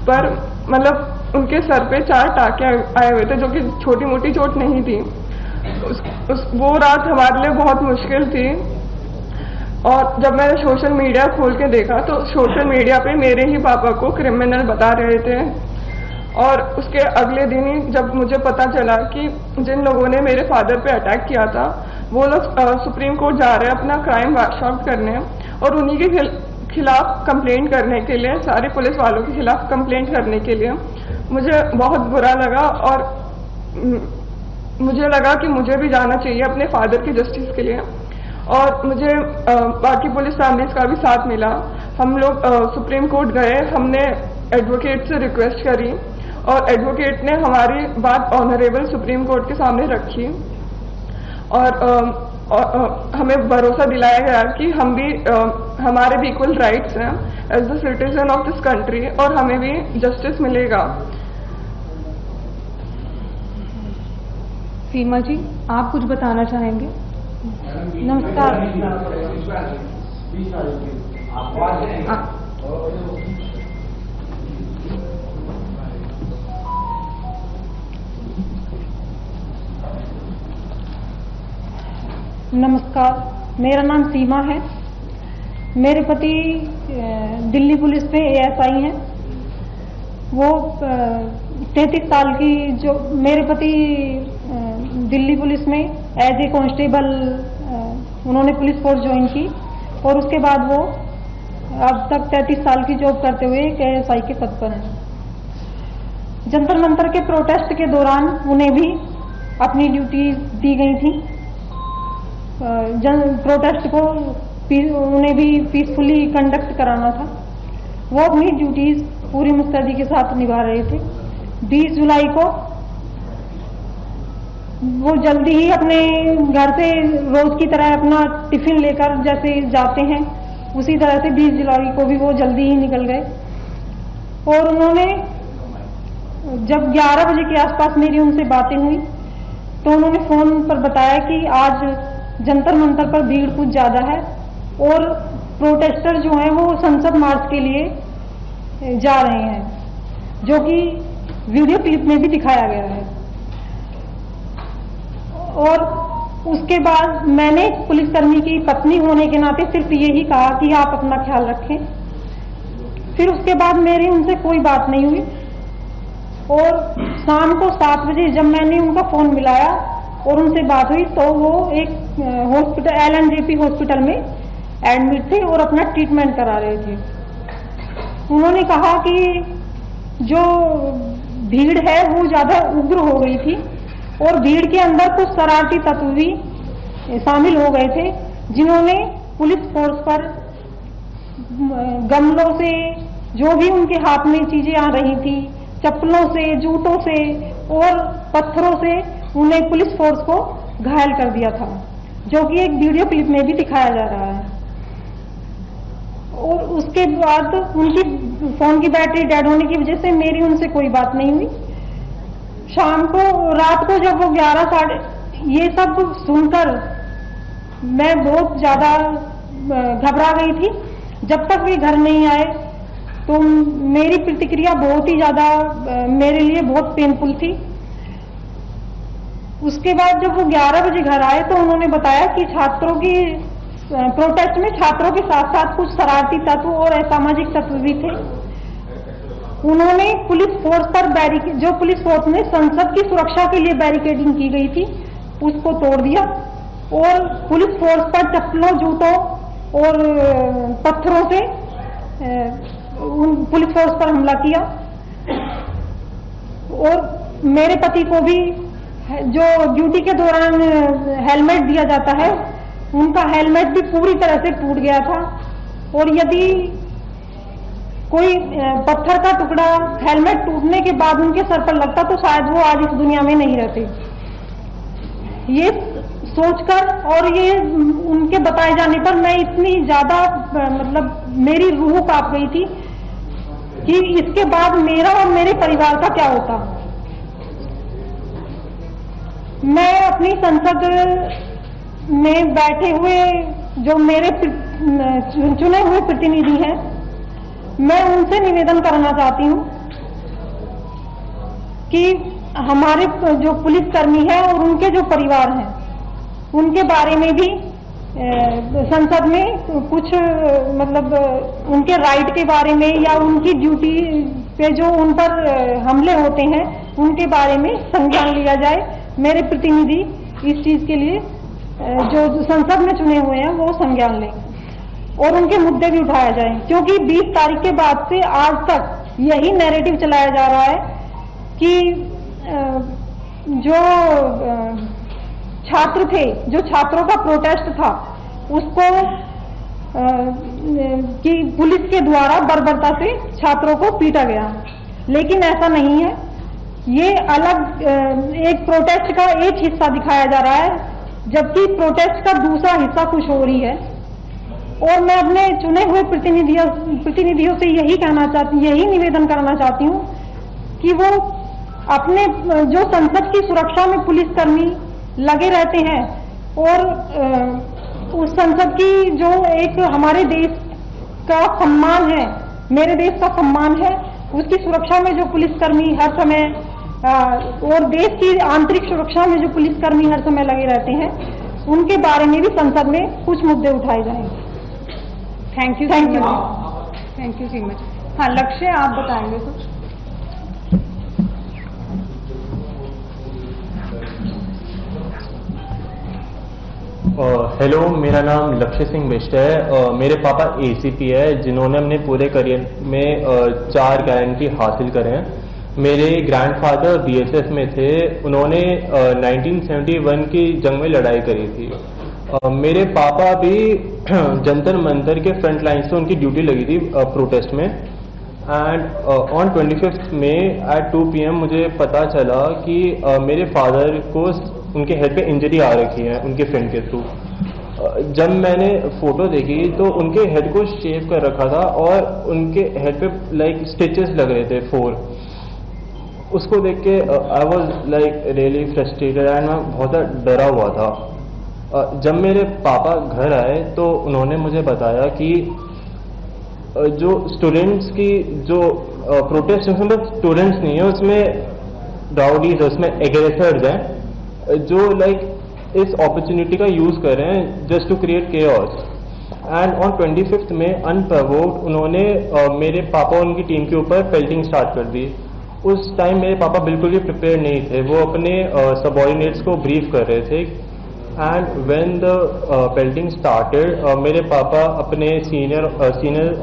पर मतलब उनके सर पे 4 टाँके आए हुए थे जो कि छोटी मोटी चोट नहीं थी। वो रात हमारे लिए बहुत मुश्किल थी। और जब मैंने सोशल मीडिया खोल के देखा तो सोशल मीडिया पे मेरे ही पापा को क्रिमिनल बता रहे थे। और उसके अगले दिन ही जब मुझे पता चला कि जिन लोगों ने मेरे फादर पे अटैक किया था वो लोग सुप्रीम कोर्ट जा रहे हैं अपना क्राइम वाश आउट करने, और उन्हीं के खिलाफ कंप्लेंट करने के लिए, सारे पुलिस वालों के खिलाफ कंप्लेंट करने के लिए मुझे बहुत बुरा लगा। और मुझे लगा कि मुझे भी जाना चाहिए अपने फादर की जस्टिस के लिए। और मुझे बाकी पुलिस फैमिलीज का भी साथ मिला। हम लोग सुप्रीम कोर्ट गए, हमने एडवोकेट से रिक्वेस्ट करी और एडवोकेट ने हमारी बात ऑनरेबल सुप्रीम कोर्ट के सामने रखी। और हमें भरोसा दिलाया गया कि हमारे भी इक्वल राइट्स हैं as the citizen of this country, और हमें भी जस्टिस मिलेगा। सीमा जी, आप कुछ बताना चाहेंगे? नमस्कार। नमस्कार, मेरा नाम सीमा है। मेरे पति दिल्ली पुलिस में ASI हैं। वो 33 साल की, जो मेरे पति दिल्ली पुलिस में एज ए कांस्टेबल उन्होंने पुलिस फोर्स ज्वाइन की, और उसके बाद वो अब तक 33 साल की जॉब करते हुए एक ASI के पद पर हैं। जंतर मंतर के प्रोटेस्ट के दौरान उन्हें भी अपनी ड्यूटी दी गई थी। प्रोटेस्ट को उन्हें भी पीसफुली कंडक्ट कराना था। वो अपनी ड्यूटीज पूरी मुस्तैदी के साथ निभा रहे थे। 20 जुलाई को वो जल्दी ही अपने घर से रोज की तरह अपना टिफिन लेकर जैसे जाते हैं, उसी तरह से 20 जुलाई को भी वो जल्दी ही निकल गए। और उन्होंने जब 11 बजे के आसपास मेरी उनसे बातें हुई तो उन्होंने फोन पर बताया कि आज जंतर मंतर पर भीड़ कुछ ज्यादा है और प्रोटेस्टर जो हैं वो संसद मार्च के लिए जा रहे हैं, जो कि वीडियो क्लिप में भी दिखाया गया है। और उसके बाद मैंने पुलिसकर्मी की पत्नी होने के नाते सिर्फ यही कहा कि आप अपना ख्याल रखें। फिर उसके बाद मेरी उनसे कोई बात नहीं हुई। और शाम को 7 बजे जब मैंने उनका फोन मिलाया और उनसे बात हुई तो वो एक हॉस्पिटल LNJP हॉस्पिटल में एडमिट थे और अपना ट्रीटमेंट करा रहे थे। उन्होंने कहा कि जो भीड़ है वो ज्यादा उग्र हो गई थी और भीड़ के अंदर कुछ शरारती तत्व भी शामिल हो गए थे, जिन्होंने पुलिस फोर्स पर गमलों से, जो भी उनके हाथ में चीजें आ रही थी, चप्पलों से, जूतों से और पत्थरों से उन्हें पुलिस फोर्स को घायल कर दिया था, जो कि एक वीडियो क्लिप में भी दिखाया जा रहा है। और उसके बाद उनकी फोन की बैटरी डेड होने की वजह से मेरी उनसे कोई बात नहीं हुई। शाम को, रात को जब वो 11 साढ़े, ये सब सुनकर मैं बहुत ज्यादा घबरा गई थी। जब तक वे घर नहीं आए तो मेरी प्रतिक्रिया बहुत ही ज्यादा मेरे लिए बहुत पेनफुल थी। उसके बाद जब वो 11 बजे घर आए तो उन्होंने बताया कि छात्रों की प्रोटेस्ट में छात्रों के साथ साथ कुछ शरारती तत्व और असामाजिक तत्व भी थे। उन्होंने पुलिस फोर्स पर जो पुलिस फोर्स में संसद की सुरक्षा के लिए बैरिकेडिंग की गई थी उसको तोड़ दिया और पुलिस फोर्स पर चप्पलों, जूतों और पत्थरों से पुलिस फोर्स पर हमला किया। और मेरे पति को भी जो ड्यूटी के दौरान हेलमेट दिया जाता है, उनका हेलमेट भी पूरी तरह से टूट गया था। और यदि कोई पत्थर का टुकड़ा हेलमेट टूटने के बाद उनके सर पर लगता तो शायद वो आज इस दुनिया में नहीं रहते। ये सोचकर और ये उनके बताए जाने पर मैं इतनी ज्यादा मतलब मेरी रूह कांप गई थी कि इसके बाद मेरा और मेरे परिवार का क्या होता। मैं अपनी संसद में बैठे हुए जो मेरे चुने हुए प्रतिनिधि हैं, मैं उनसे निवेदन करना चाहती हूं कि हमारे जो पुलिसकर्मी हैं और उनके जो परिवार हैं उनके बारे में भी संसद में कुछ मतलब उनके राइट के बारे में या उनकी ड्यूटी पे जो उन पर हमले होते हैं उनके बारे में संज्ञान लिया जाए। मेरे प्रतिनिधि इस चीज के लिए जो संसद में चुने हुए हैं वो संज्ञान लें और उनके मुद्दे भी उठाया जाए, क्योंकि 20 तारीख के बाद से आज तक यही नैरेटिव चलाया जा रहा है कि जो छात्र थे, जो छात्रों का प्रोटेस्ट था उसको कि पुलिस के द्वारा बर्बरता से छात्रों को पीटा गया, लेकिन ऐसा नहीं है। ये अलग एक प्रोटेस्ट का एक हिस्सा दिखाया जा रहा है, जबकि प्रोटेस्ट का दूसरा हिस्सा कुछ हो रही है। और मैं अपने चुने हुए प्रतिनिधियों से यही कहना चाहती, यही निवेदन करना चाहती हूँ कि वो अपने जो संसद की सुरक्षा में पुलिसकर्मी लगे रहते हैं और उस संसद की जो एक हमारे देश का सम्मान है, मेरे देश का सम्मान है, उसकी सुरक्षा में जो पुलिसकर्मी हर समय और देश की आंतरिक सुरक्षा में जो पुलिसकर्मी हर समय लगे रहते हैं, उनके बारे में भी संसद में कुछ मुद्दे उठाए जाएंगे। Thank you so much. हाँ, लक्ष्य आप बताएंगे कुछ? हेलो, मेरा नाम लक्ष्य सिंह बिष्ट है। मेरे पापा एसीपी है, जिन्होंने अपने पूरे करियर में 4 गारंटी हासिल करे हैं। मेरे ग्रैंडफादर बीएसएफ में थे, उन्होंने 1971 की जंग में लड़ाई करी थी। मेरे पापा भी जंतर मंतर के फ्रंट लाइन से उनकी ड्यूटी लगी थी प्रोटेस्ट में। And on 25 May at 2 PM मुझे पता चला कि मेरे फादर को उनके हेड पे इंजरी आ रखी है उनके फ्रेंड के थ्रू। जब मैंने फोटो देखी तो उनके हेड को शेव कर रखा था और उनके हेड पे लाइक स्टिचेस लग रहे थे 4। उसको देख के I was like really frustrated and मैं बहुत डरा हुआ था। जब मेरे पापा घर आए तो उन्होंने मुझे बताया कि जो स्टूडेंट्स की जो प्रोटेस्ट, उसमें बस स्टूडेंट्स नहीं है, उसमें राउडीज, उसमें एग्रेसर्स हैं जो लाइक इस अपॉर्चुनिटी का यूज कर रहे हैं just to create chaos. And on 25 में अनप्रोवोक्ड उन्होंने मेरे पापा और उनकी टीम के ऊपर पेल्टिंग स्टार्ट कर दी। उस टाइम मेरे पापा बिल्कुल भी प्रिपेयर नहीं थे, वो अपने सबऑर्डिनेट्स को ब्रीफ कर रहे थे। And when the pelting started, मेरे पापा अपने सीनियर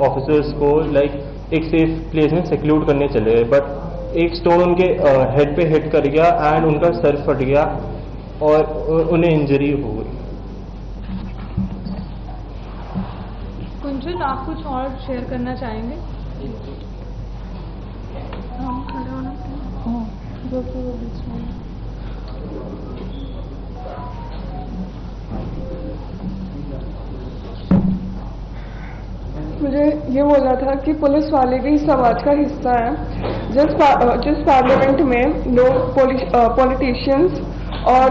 ऑफिसर्स को लाइक एक सेफ प्लेस में सिक्यूर करने चले गए, बट एक स्टोन उनके हेड पे हिट कर गया एंड उनका सर फट गया और उन्हें इंजरी हो गई। कुंजन, आप कुछ और शेयर करना चाहेंगे? मुझे ये बोलना था कि पुलिस वाले भी समाज का हिस्सा है। जिस पार्लियामेंट में लोग पॉलिटिशियंस और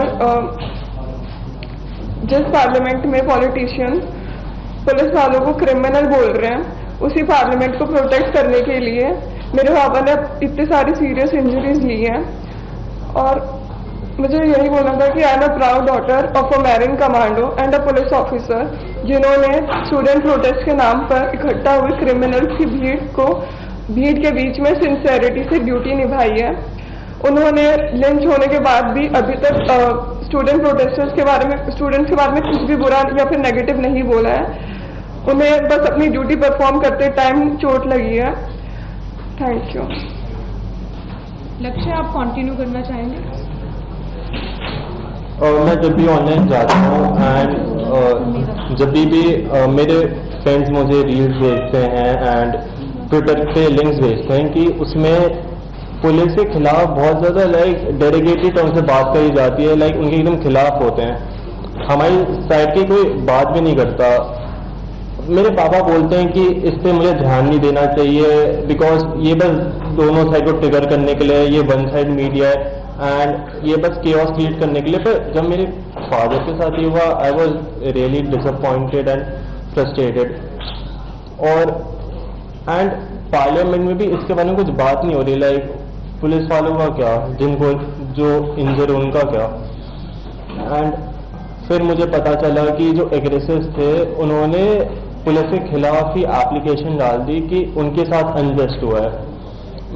जिस पार्लियामेंट में पॉलिटिशियंस पुलिस वालों को क्रिमिनल बोल रहे हैं, उसी पार्लियामेंट को प्रोटेक्ट करने के लिए मेरे पापा ने इतनी सारी सीरियस इंजरीज ली हैं। और मुझे यही बोलना था कि I am a proud daughter of a marine commando and a police officer, जिन्होंने स्टूडेंट प्रोटेस्ट के नाम पर इकट्ठा हुए क्रिमिनल्स की भीड़ के बीच में सिंसेरिटी से ड्यूटी निभाई है। उन्होंने लिंच होने के बाद भी अभी तक स्टूडेंट्स के बारे में कुछ भी बुरा या फिर नेगेटिव नहीं बोला है। उन्हें बस अपनी ड्यूटी परफॉर्म करते टाइम चोट लगी है। Thank you. लक्ष्य, आप कंटिन्यू करना चाहेंगे? मैं जब भी ऑनलाइन जाता हूँ एंड जब भी मेरे फ्रेंड्स मुझे रील्स भेजते हैं एंड ट्विटर पे लिंक्स भेजते हैं कि उसमें पुलिस के खिलाफ बहुत ज़्यादा डेडिकेटेड टर्म से बात करी जाती है, उनके एकदम खिलाफ होते हैं, हमारी साइड की कोई बात भी नहीं करता। मेरे पापा बोलते हैं कि इस पे मुझे ध्यान नहीं देना चाहिए बिकॉज ये बस दोनों साइड को ट्रिगर करने के लिए, ये वन साइड मीडिया है एंड ये बस केओस क्रिएट करने के लिए। पर जब मेरे फादर के साथ ये हुआ, I was really disappointed and frustrated. और एंड पार्लियामेंट में भी इसके बारे में कुछ बात नहीं हो रही, पुलिस वालों का क्या, जिनको जो इंजर उनका क्या। एंड फिर मुझे पता चला कि जो एग्रेसिव्स थे उन्होंने पुलिस के खिलाफ ही एप्लीकेशन डाल दी कि उनके साथ अनजस्ट हुआ है।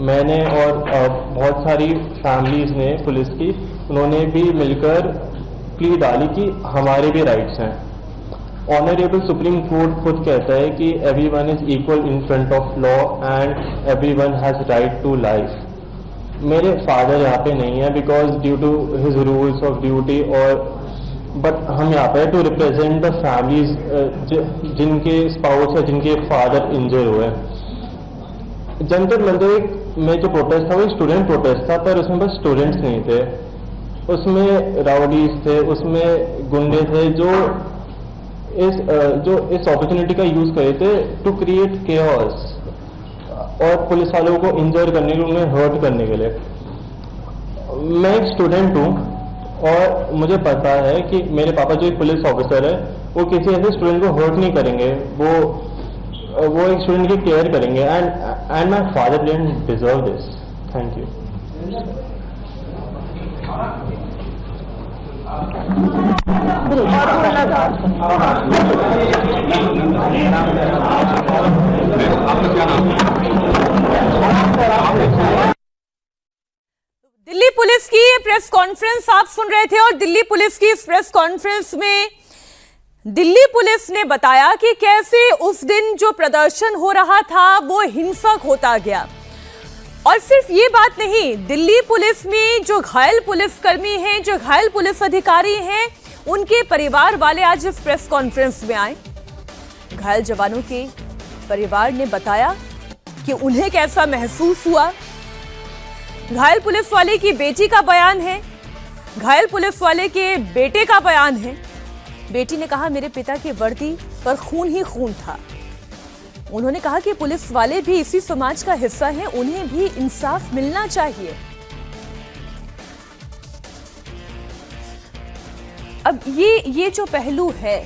मैंने और बहुत सारी फैमिलीज ने पुलिस की, उन्होंने भी मिलकर प्ली डाली कि हमारे भी राइट्स हैं। ऑनरेबल सुप्रीम कोर्ट खुद कहता है कि everyone is equal in front of law and everyone has right to life. मेरे फादर यहाँ पे नहीं है because due to his rules of duty, और बट हम यहाँ पे टू रिप्रेजेंट द फैमिलीज जिनके स्पाउस या जिनके फादर इंजर हुए। जंतर मंदिर में जो प्रोटेस्ट था वो स्टूडेंट प्रोटेस्ट था, पर उसमें बस स्टूडेंट्स नहीं थे, उसमें राउडीज थे, उसमें गुंडे थे जो इस अपॉर्चुनिटी का यूज करे थे टू क्रिएट केओस और पुलिस वालों को इंजर करने के लिए, उन्हें हर्ट करने के लिए। मैं एक स्टूडेंट हूँ और मुझे पता है कि मेरे पापा जो एक पुलिस ऑफिसर है वो किसी ऐसे स्टूडेंट को हर्ट नहीं करेंगे, वो एक स्टूडेंट की केयर करेंगे। And my father didn't deserve this. Thank you. Delhi police की प्रेस कॉन्फ्रेंस आप सुन रहे थे और दिल्ली पुलिस की इस प्रेस कॉन्फ्रेंस में दिल्ली पुलिस ने बताया कि कैसे उस दिन जो प्रदर्शन हो रहा था वो हिंसक होता गया। और सिर्फ ये बात नहीं, दिल्ली पुलिस में जो घायल पुलिसकर्मी हैं, जो घायल पुलिस अधिकारी हैं, उनके परिवार वाले आज इस प्रेस कॉन्फ्रेंस में आए। घायल जवानों के परिवार ने बताया कि उन्हें कैसा महसूस हुआ। घायल पुलिस वाले की बेटी का बयान है, घायल पुलिस वाले के बेटे का बयान है। बेटी ने कहा मेरे पिता की वर्दी पर खून ही खून था। उन्होंने कहा कि पुलिस वाले भी इसी समाज का हिस्सा हैं, उन्हें भी इंसाफ मिलना चाहिए। अब ये जो पहलू है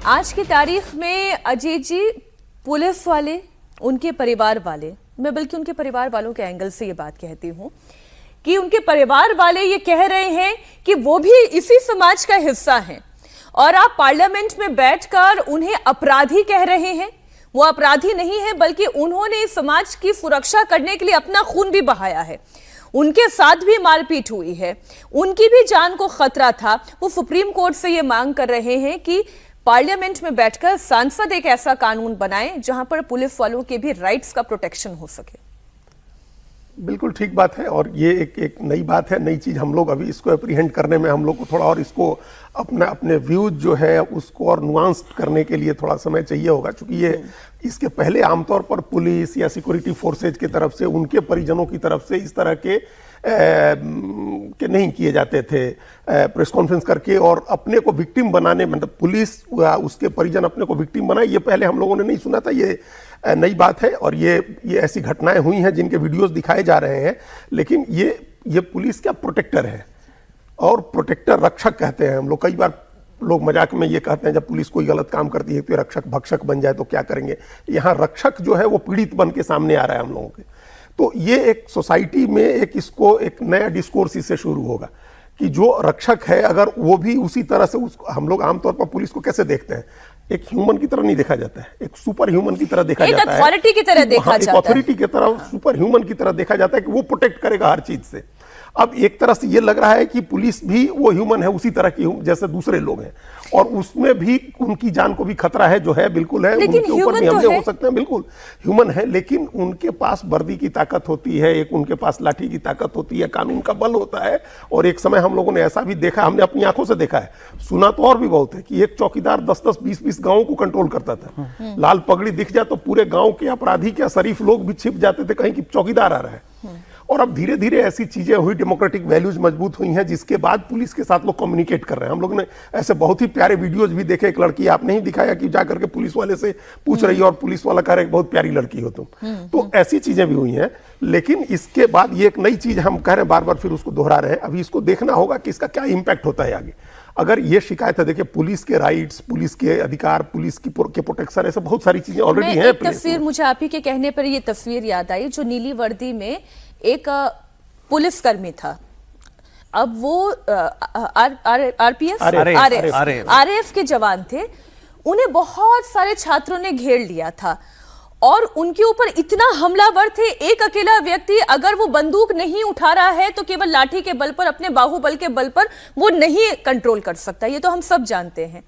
आज की तारीख में, अजीत जी, पुलिस वाले, उनके परिवार वाले, मैं बल्कि उनके परिवार वालों के एंगल से ये बात कहती हूं कि उनके परिवार वाले ये कह रहे हैं कि वो भी इसी समाज का हिस्सा हैं और आप पार्लियामेंट में बैठकर उन्हें अपराधी कह रहे हैं। वो अपराधी नहीं है, बल्कि उन्होंने समाज की सुरक्षा करने के लिए अपना खून भी बहाया है। उनके साथ भी मारपीट हुई है, उनकी भी जान को खतरा था। वो सुप्रीम कोर्ट से ये मांग कर रहे हैं कि पार्लियामेंट में बैठकर सांसद एक ऐसा कानून बनाएं जहां पर पुलिस वालों के भी राइट्स का प्रोटेक्शन हो सके। बिल्कुल ठीक बात है और ये एक नई बात है, नई चीज। हम लोग अभी इसको अप्रीहेंड करने में हम लोग को थोड़ा और इसको अपने व्यूज जो है उसको और नुआंस करने के लिए थोड़ा समय चाहिए होगा, क्योंकि ये इसके पहले आमतौर पर पुलिस या सिक्योरिटी फोर्सेज की तरफ से, उनके परिजनों की तरफ से इस तरह के नहीं किए जाते थे प्रेस कॉन्फ्रेंस करके और अपने को विक्टिम बनाने, मतलब पुलिस उसके परिजन अपने को विक्टिम बनाए, ये पहले हम लोगों ने नहीं सुना था। ये नई बात है और ये ऐसी घटनाएं हुई हैं जिनके वीडियोस दिखाए जा रहे हैं। लेकिन ये पुलिस क्या प्रोटेक्टर है और प्रोटेक्टर रक्षक कहते हैं हम लोग। कई बार लोग मजाक में ये कहते हैं जब पुलिस कोई गलत काम करती है तो रक्षक भक्षक बन जाए तो क्या करेंगे। यहाँ रक्षक जो है वो पीड़ित बन के सामने आ रहा है हम लोगों के। तो ये एक सोसाइटी में एक नया डिस्कोर्स इससे शुरू होगा कि जो रक्षक है अगर वो भी उसी तरह से हम लोग आमतौर पर पुलिस को कैसे देखते हैं, एक ह्यूमन की तरह नहीं देखा जाता है, एक सुपर ह्यूमन की तरह देखा जाता है, अथॉरिटी की तरह देखा जाता है, अथॉरिटी की तरह, सुपर ह्यूमन की तरह देखा जाता है कि वो प्रोटेक्ट करेगा हर चीज से। अब एक तरह से ये लग रहा है कि पुलिस भी वो ह्यूमन है, उसी तरह की जैसे दूसरे लोग हैं, और उसमें भी उनकी जान को भी खतरा है, जो है बिल्कुल है, लेकिन उनके ऊपर भी तो हमले हो सकते हैं, बिल्कुल ह्यूमन है, लेकिन उनके पास वर्दी की ताकत होती है, एक उनके पास लाठी की ताकत होती है, कानून का बल होता है। और एक समय हम लोगों ने ऐसा भी देखा, हमने अपनी आंखों से देखा है, सुना तो और भी बहुत है, कि एक चौकीदार 10-10, 20-20 गांवों को कंट्रोल करता था। लाल पगड़ी दिख जाए तो पूरे गांव के अपराधी के शरीफ लोग भी छिप जाते थे कहीं कि चौकीदार आ रहा है। और अब धीरे धीरे ऐसी चीजें हुई, डेमोक्रेटिक वैल्यूज मजबूत हुई हैं, जिसके बाद पुलिस के साथ लोग कम्युनिकेट कर रहे हैं। हम लोग ने ऐसे बहुत ही प्यारे वीडियोज भी देखे, एक लड़की आपने ही दिखाया कि जाकर के पुलिस वाले से पूछ रही है और पुलिस वाला कह रहा है बहुत प्यारी लड़की हो तुम। तो ऐसी चीजें भी हुई हैं, लेकिन इसके बाद ये एक नई चीज हम कह रहे हैं, बार बार फिर उसको दोहरा रहे हैं, अभी इसको देखना होगा कि इसका क्या इंपैक्ट होता है आगे। अगर ये शिकायत है, देखिए पुलिस के राइट्स, पुलिस के अधिकार, पुलिस की के प्रोटेक्शन, ऐसे बहुत सारी चीजें ऑलरेडी हैं। तस्वीर मुझे आप ही के कहने पर ये तस्वीर याद आई, जो नीली वर्दी में एक पुलिसकर्मी था, अब वो आरएएफ के जवान थे, उन्हें बहुत सारे छात्रों ने घेर लिया था और उनके ऊपर इतना हमलावर थे, एक अकेला व्यक्ति अगर वो बंदूक नहीं उठा रहा है तो केवल लाठी के बल पर, अपने बाहुबल के बल पर वो नहीं कंट्रोल कर सकता, ये तो हम सब जानते हैं।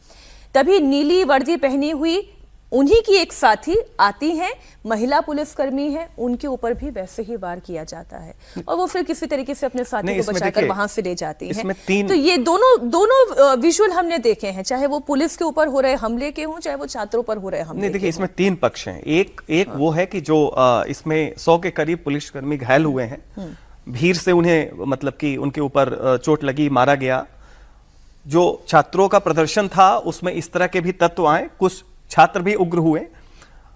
तभी नीली वर्दी पहनी हुई उन्हीं की एक साथी आती हैं, महिला पुलिसकर्मी है, उनके ऊपर भी वैसे ही वार किया जाता है और वो फिर किसी तरीके से अपने साथी को बचाकर वहां से ले जाती हैं। तो ये दोनों विजुअल हमने देखे हैं, चाहे वो पुलिस के ऊपर हो रहे हमले के हों, चाहे वो छात्रों पर हो रहे हमले। देखिए, इसमें 3 पक्ष हैं। एक वो है कि जो इसमें 100 के करीब पुलिसकर्मी घायल हुए हैं, भीड़ से उन्हें मतलब कि उनके ऊपर चोट लगी, मारा गया। जो छात्रों का प्रदर्शन था उसमें इस तरह के भी तत्व आए, कुछ छात्र भी उग्र हुए।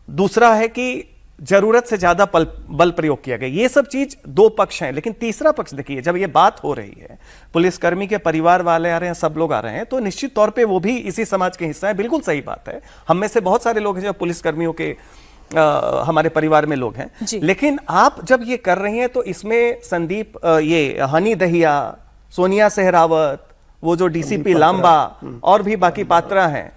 दूसरा है कि जरूरत से ज्यादा बल प्रयोग किया गया। ये सब चीज 2 पक्ष हैं, लेकिन तीसरा पक्ष देखिए, जब ये बात हो रही है, पुलिसकर्मी के परिवार वाले आ रहे हैं, सब लोग आ रहे हैं, तो निश्चित तौर पे वो भी इसी समाज के हिस्सा है। बिल्कुल सही बात है, हम में से बहुत सारे लोग हैं जो पुलिसकर्मियों के हमारे परिवार में लोग हैं। लेकिन आप जब ये कर रही हैं तो इसमें संदीप, ये हनी दहिया, सोनिया सहरावत, वो जो डीसीपी लांबा और भी बाकी पात्रा हैं,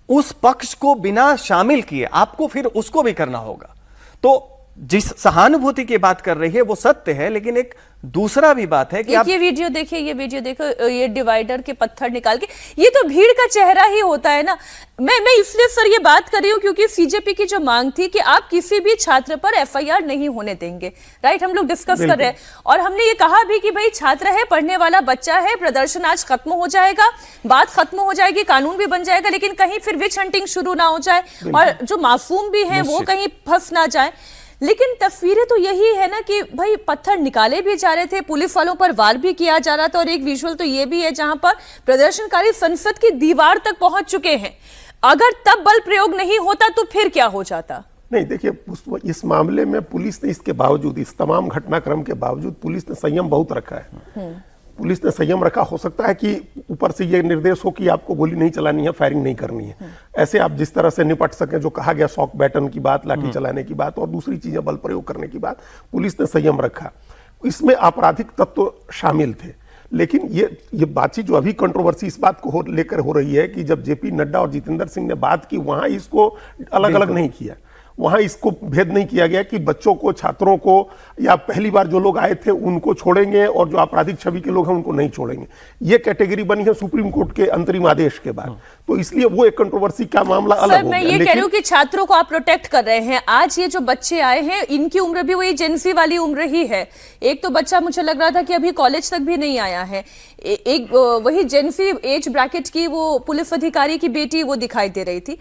उस पक्ष को बिना शामिल किए आपको फिर उसको भी करना होगा। तो जिस सहानुभूति की बात कर रही है वो सत्य है, लेकिन एक दूसरा भी बात है कि आप ये वीडियो देखिए, ये वीडियो देखो, ये डिवाइडर के पत्थर निकाल के, ये तो भीड़ का चेहरा ही होता है ना। मैं इसलिए सर ये बात कर रही हूँ क्योंकि सीजेपी की जो मांग थी कि आप किसी भी छात्र पर एफआईआर नहीं होने देंगे, राइट, हम लोग डिस्कस कर रहे हैं और हमने ये कहा भी कि भाई छात्र है, पढ़ने वाला बच्चा है, प्रदर्शन आज खत्म हो जाएगा, बात खत्म हो जाएगी, कानून भी बन जाएगा, लेकिन कहीं फिर विच हंटिंग शुरू ना हो जाए और जो मासूम भी है वो कहीं फंस ना जाए। लेकिन तस्वीरें तो यही है ना कि भाई पत्थर निकाले भी जा रहे थे, पुलिस वालों पर वार भी किया जा रहा था और एक विजुअल तो ये भी है जहां पर प्रदर्शनकारी संसद की दीवार तक पहुंच चुके हैं। अगर तब बल प्रयोग नहीं होता तो फिर क्या हो जाता? नहीं, देखिए, इस मामले में पुलिस ने इसके बावजूद, इस तमाम घटनाक्रम के बावजूद पुलिस ने संयम बहुत रखा है। पुलिस ने संयम रखा। हो सकता है कि ऊपर से ये निर्देश हो कि आपको गोली नहीं चलानी है, फायरिंग नहीं करनी है, ऐसे आप जिस तरह से निपट सकें, जो कहा गया शॉक बैटन की बात, लाठी चलाने की बात और दूसरी चीजें बल प्रयोग करने की बात, पुलिस ने संयम रखा। इसमें आपराधिक तत्व शामिल थे, लेकिन ये बातचीत जो अभी कंट्रोवर्सी इस बात को लेकर हो रही है कि जब जेपी नड्डा और जितेंद्र सिंह ने बात की, वहां इसको अलग अलग नहीं किया, वहां इसको भेद नहीं किया गया कि बच्चों को, छात्रों को या पहली बार जो लोग आए थे उनको छोड़ेंगे और जो आपराधिक छवि के लोग हैं उनको नहीं छोड़ेंगे। ये कैटेगरी बनी है सुप्रीम कोर्ट के अंतरिम आदेश के बाद, तो इसलिए वो एक कंट्रोवर्सी का मामला अलग हो गया। मैं ये कह रही हूँ कि छात्रों को आप प्रोटेक्ट कर रहे हैं। आज ये जो बच्चे आए हैं इनकी उम्र भी वही जेंसी वाली उम्र ही है। एक तो बच्चा मुझे लग रहा था कि अभी कॉलेज तक भी नहीं आया है, एक वही जेंसी एज ब्रैकेट की वो पुलिस अधिकारी की बेटी वो दिखाई दे रही थी,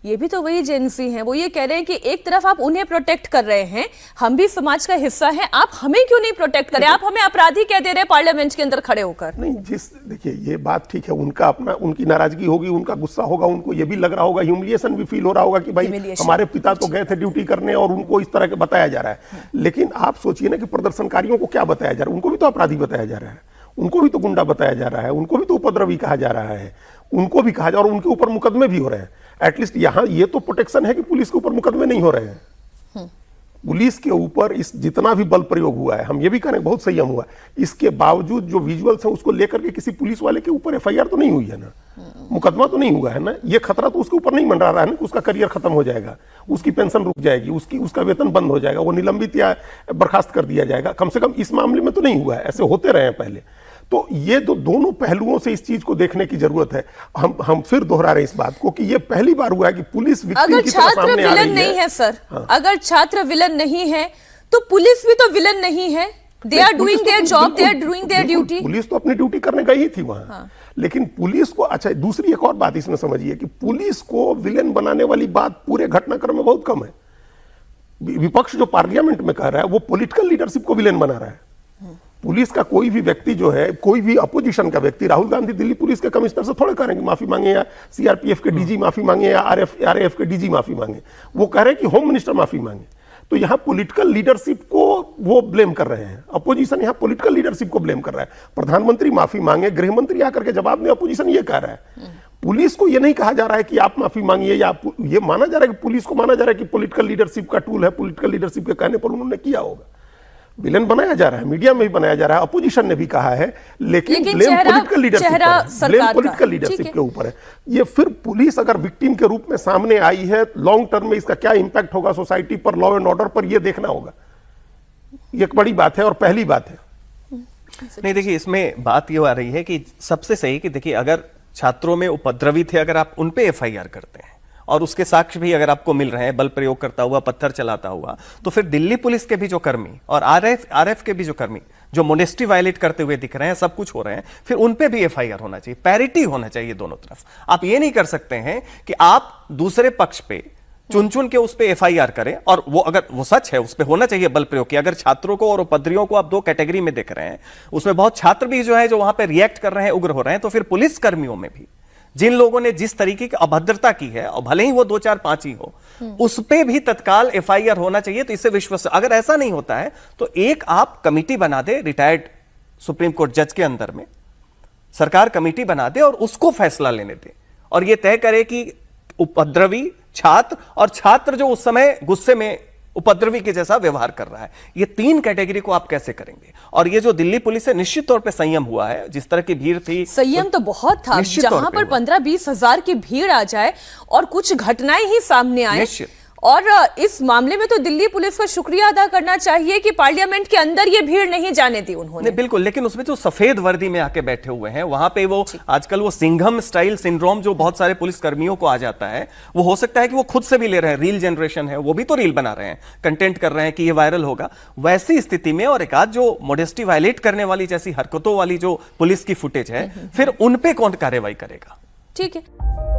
ये भी तो वही जेंसी हैं। वो ये कह रहे हैं कि एक तरफ आप उन्हें प्रोटेक्ट कर रहे हैं, हम भी समाज का हिस्सा हैं, आप हमें क्यों नहीं प्रोटेक्ट करें? आप हमें अपराधी कह दे रहे हैं पार्लियामेंट के अंदर खड़े होकर। नहीं, देखिए, ये बात ठीक है, उनका अपना, उनकी नाराजगी होगी, उनका गुस्सा होगा, उनको ये भी लग रहा होगा, ह्यूमिलिएशन भी फील हो रहा होगा कि भाई हमारे पिता तो गए थे ड्यूटी करने और उनको इस तरह के बताया जा रहा है। लेकिन आप सोचिए ना कि प्रदर्शनकारियों को क्या बताया जा रहा है, उनको भी तो अपराधी बताया जा रहा है, उनको भी तो गुंडा बताया जा रहा है, उनको भी तो उपद्रवी कहा जा रहा है, उनको भी कहा जा रहा है और उनके ऊपर मुकदमे भी हो रहे हैं। एटलीस्ट यहाँ ये तो प्रोटेक्शन है कि पुलिस के ऊपर मुकदमे नहीं हो रहे हैं। पुलिस के ऊपर इस जितना भी बल प्रयोग हुआ है, हम ये भी करें बहुत संयम हुआ है, इसके बावजूद जो विजुअल्स हैं उसको लेकर के किसी पुलिस वाले के ऊपर एफआईआर तो नहीं हुई है ना। मुकदमा तो नहीं हुआ है ना, ये खतरा तो उसके ऊपर नहीं मंडरा रहा है ना कि उसका करियर खत्म हो जाएगा, उसकी पेंशन रुक जाएगी, उसका वेतन बंद हो जाएगा, वो निलंबित या बर्खास्त कर दिया जाएगा। कम से कम इस मामले में तो नहीं हुआ है, ऐसे होते रहे हैं पहले। तो ये दोनों पहलुओं से इस चीज को देखने की जरूरत है। हम फिर दोहरा रहे हैं इस बात को कि ये पहली बार हुआ है कि पुलिस विक्टिम की तरह सामने आ रही है। अगर छात्र विलन नहीं है सर, अगर छात्र विलन नहीं है तो पुलिस भी तो विलन नहीं है। They are doing their job, they are doing their duty. Police तो अपनी ड्यूटी करने गई थी वहां, लेकिन पुलिस को, अच्छा दूसरी एक और बात इसमें समझिए कि पुलिस को विलेन बनाने वाली बात पूरे घटनाक्रम में बहुत कम है। विपक्ष जो पार्लियामेंट में कर रहा है वो पॉलिटिकल लीडरशिप को विलेन बना रहा है। पुलिस का कोई भी व्यक्ति जो है, कोई भी अपोजिशन का व्यक्ति, राहुल गांधी दिल्ली पुलिस के कमिश्नर से थोड़े करेंगे माफी मांगे, या सीआरपीएफ के डीजी माफी मांगे, या आरएएफ के डीजी माफी मांगे, वो कह रहे हैं कि होम मिनिस्टर माफी मांगे। तो यहां पॉलिटिकल लीडरशिप को वो ब्लेम कर रहे हैं, अपोजिशन यहां पॉलिटिकल लीडरशिप को ब्लेम कर रहा है। प्रधानमंत्री माफी मांगे, गृह मंत्री आकर के जवाब में अपोजिशन ये कह रहा है। पुलिस को ये नहीं कहा जा रहा है कि आप माफी मांगिए, या ये माना जा रहा है कि पुलिस को माना जा रहा है कि पॉलिटिकल लीडरशिप का टूल है, पॉलिटिकल लीडरशिप के कहने पर उन्होंने किया होगा। विलेन बनाया जा रहा है, मीडिया में भी बनाया जा रहा है, अपोजिशन ने भी कहा है, लेकिन ब्लेम पॉलिटिकल लीडरशिप पर है, ब्लेम पॉलिटिकल लीडरशिप के ऊपर है। ये फिर पुलिस अगर विक्टिम के रूप में सामने आई है, लॉन्ग टर्म में इसका क्या इंपैक्ट होगा सोसाइटी पर, लॉ एंड ऑर्डर पर, यह देखना होगा। ये एक बड़ी बात है और पहली बात है। नहीं देखिए, इसमें बात ये आ रही है कि सबसे सही कि देखिए, अगर छात्रों में उपद्रवी थे, अगर आप उन पे एफआईआर करते हैं और उसके साक्ष्य भी अगर आपको मिल रहे हैं, बल प्रयोग करता हुआ, पत्थर चलाता हुआ, तो फिर दिल्ली पुलिस के भी जो कर्मी और आरएफ के भी जो कर्मी जो मोनेस्टी वायलेट करते हुए दिख रहे हैं, सब कुछ हो रहे हैं, फिर उन पे भी एफआईआर होना चाहिए। पैरिटी होना चाहिए दोनों तरफ। आप ये नहीं कर सकते हैं कि आप दूसरे पक्ष पे चुन चुन के उस पे एफआईआर करें, और वो अगर वो सच है उस पे होना चाहिए बल प्रयोग की। अगर छात्रों को और उपद्रवियों को आप दो कैटेगरी में देख रहे हैं, उसमें बहुत छात्र भी जो है जो वहां पे रिएक्ट कर रहे हैं, उग्र हो रहे हैं, तो फिर पुलिस कर्मियों में भी जिन लोगों ने जिस तरीके की अभद्रता की है, और भले ही वो 2 4 5 ही हो, उस पे भी तत्काल एफआईआर होना चाहिए। तो इससे विश्वास, अगर ऐसा नहीं होता है तो एक आप कमिटी बना दे, रिटायर्ड सुप्रीम कोर्ट जज के अंदर में सरकार कमिटी बना दे और उसको फैसला लेने दे, और ये तय करे कि उपद्रवी छात्र और छात्र जो उस समय गुस्से में उपद्रवी के जैसा व्यवहार कर रहा है, ये 3 कैटेगरी को आप कैसे करेंगे। और ये जो दिल्ली पुलिस है, निश्चित तौर पे संयम हुआ है। जिस तरह की भीड़ थी, संयम तो बहुत था। जहां पर 15-20 हजार की भीड़ आ जाए और कुछ घटनाएं ही सामने आए, और इस मामले में तो दिल्ली पुलिस का शुक्रिया अदा करना चाहिए कि पार्लियामेंट के अंदर ये भीड़ नहीं जाने दी उन्होंने। बिल्कुल, लेकिन उसमें जो सफेद वर्दी में आके बैठे हुए हैं, वहां पे वो आजकल वो सिंघम स्टाइल सिंड्रोम जो बहुत सारे पुलिस कर्मियों को आ जाता है, वो हो सकता है कि वो खुद से भी ले रहे हैं। रील जनरेशन है, वो भी तो रील बना रहे हैं, कंटेंट कर रहे हैं कि ये वायरल होगा। वैसी स्थिति में और एक आध जो मोडेस्टी वायलेट करने वाली जैसी हरकतों वाली जो पुलिस की फुटेज है, फिर उन पे कौन कार्रवाई करेगा? ठीक है।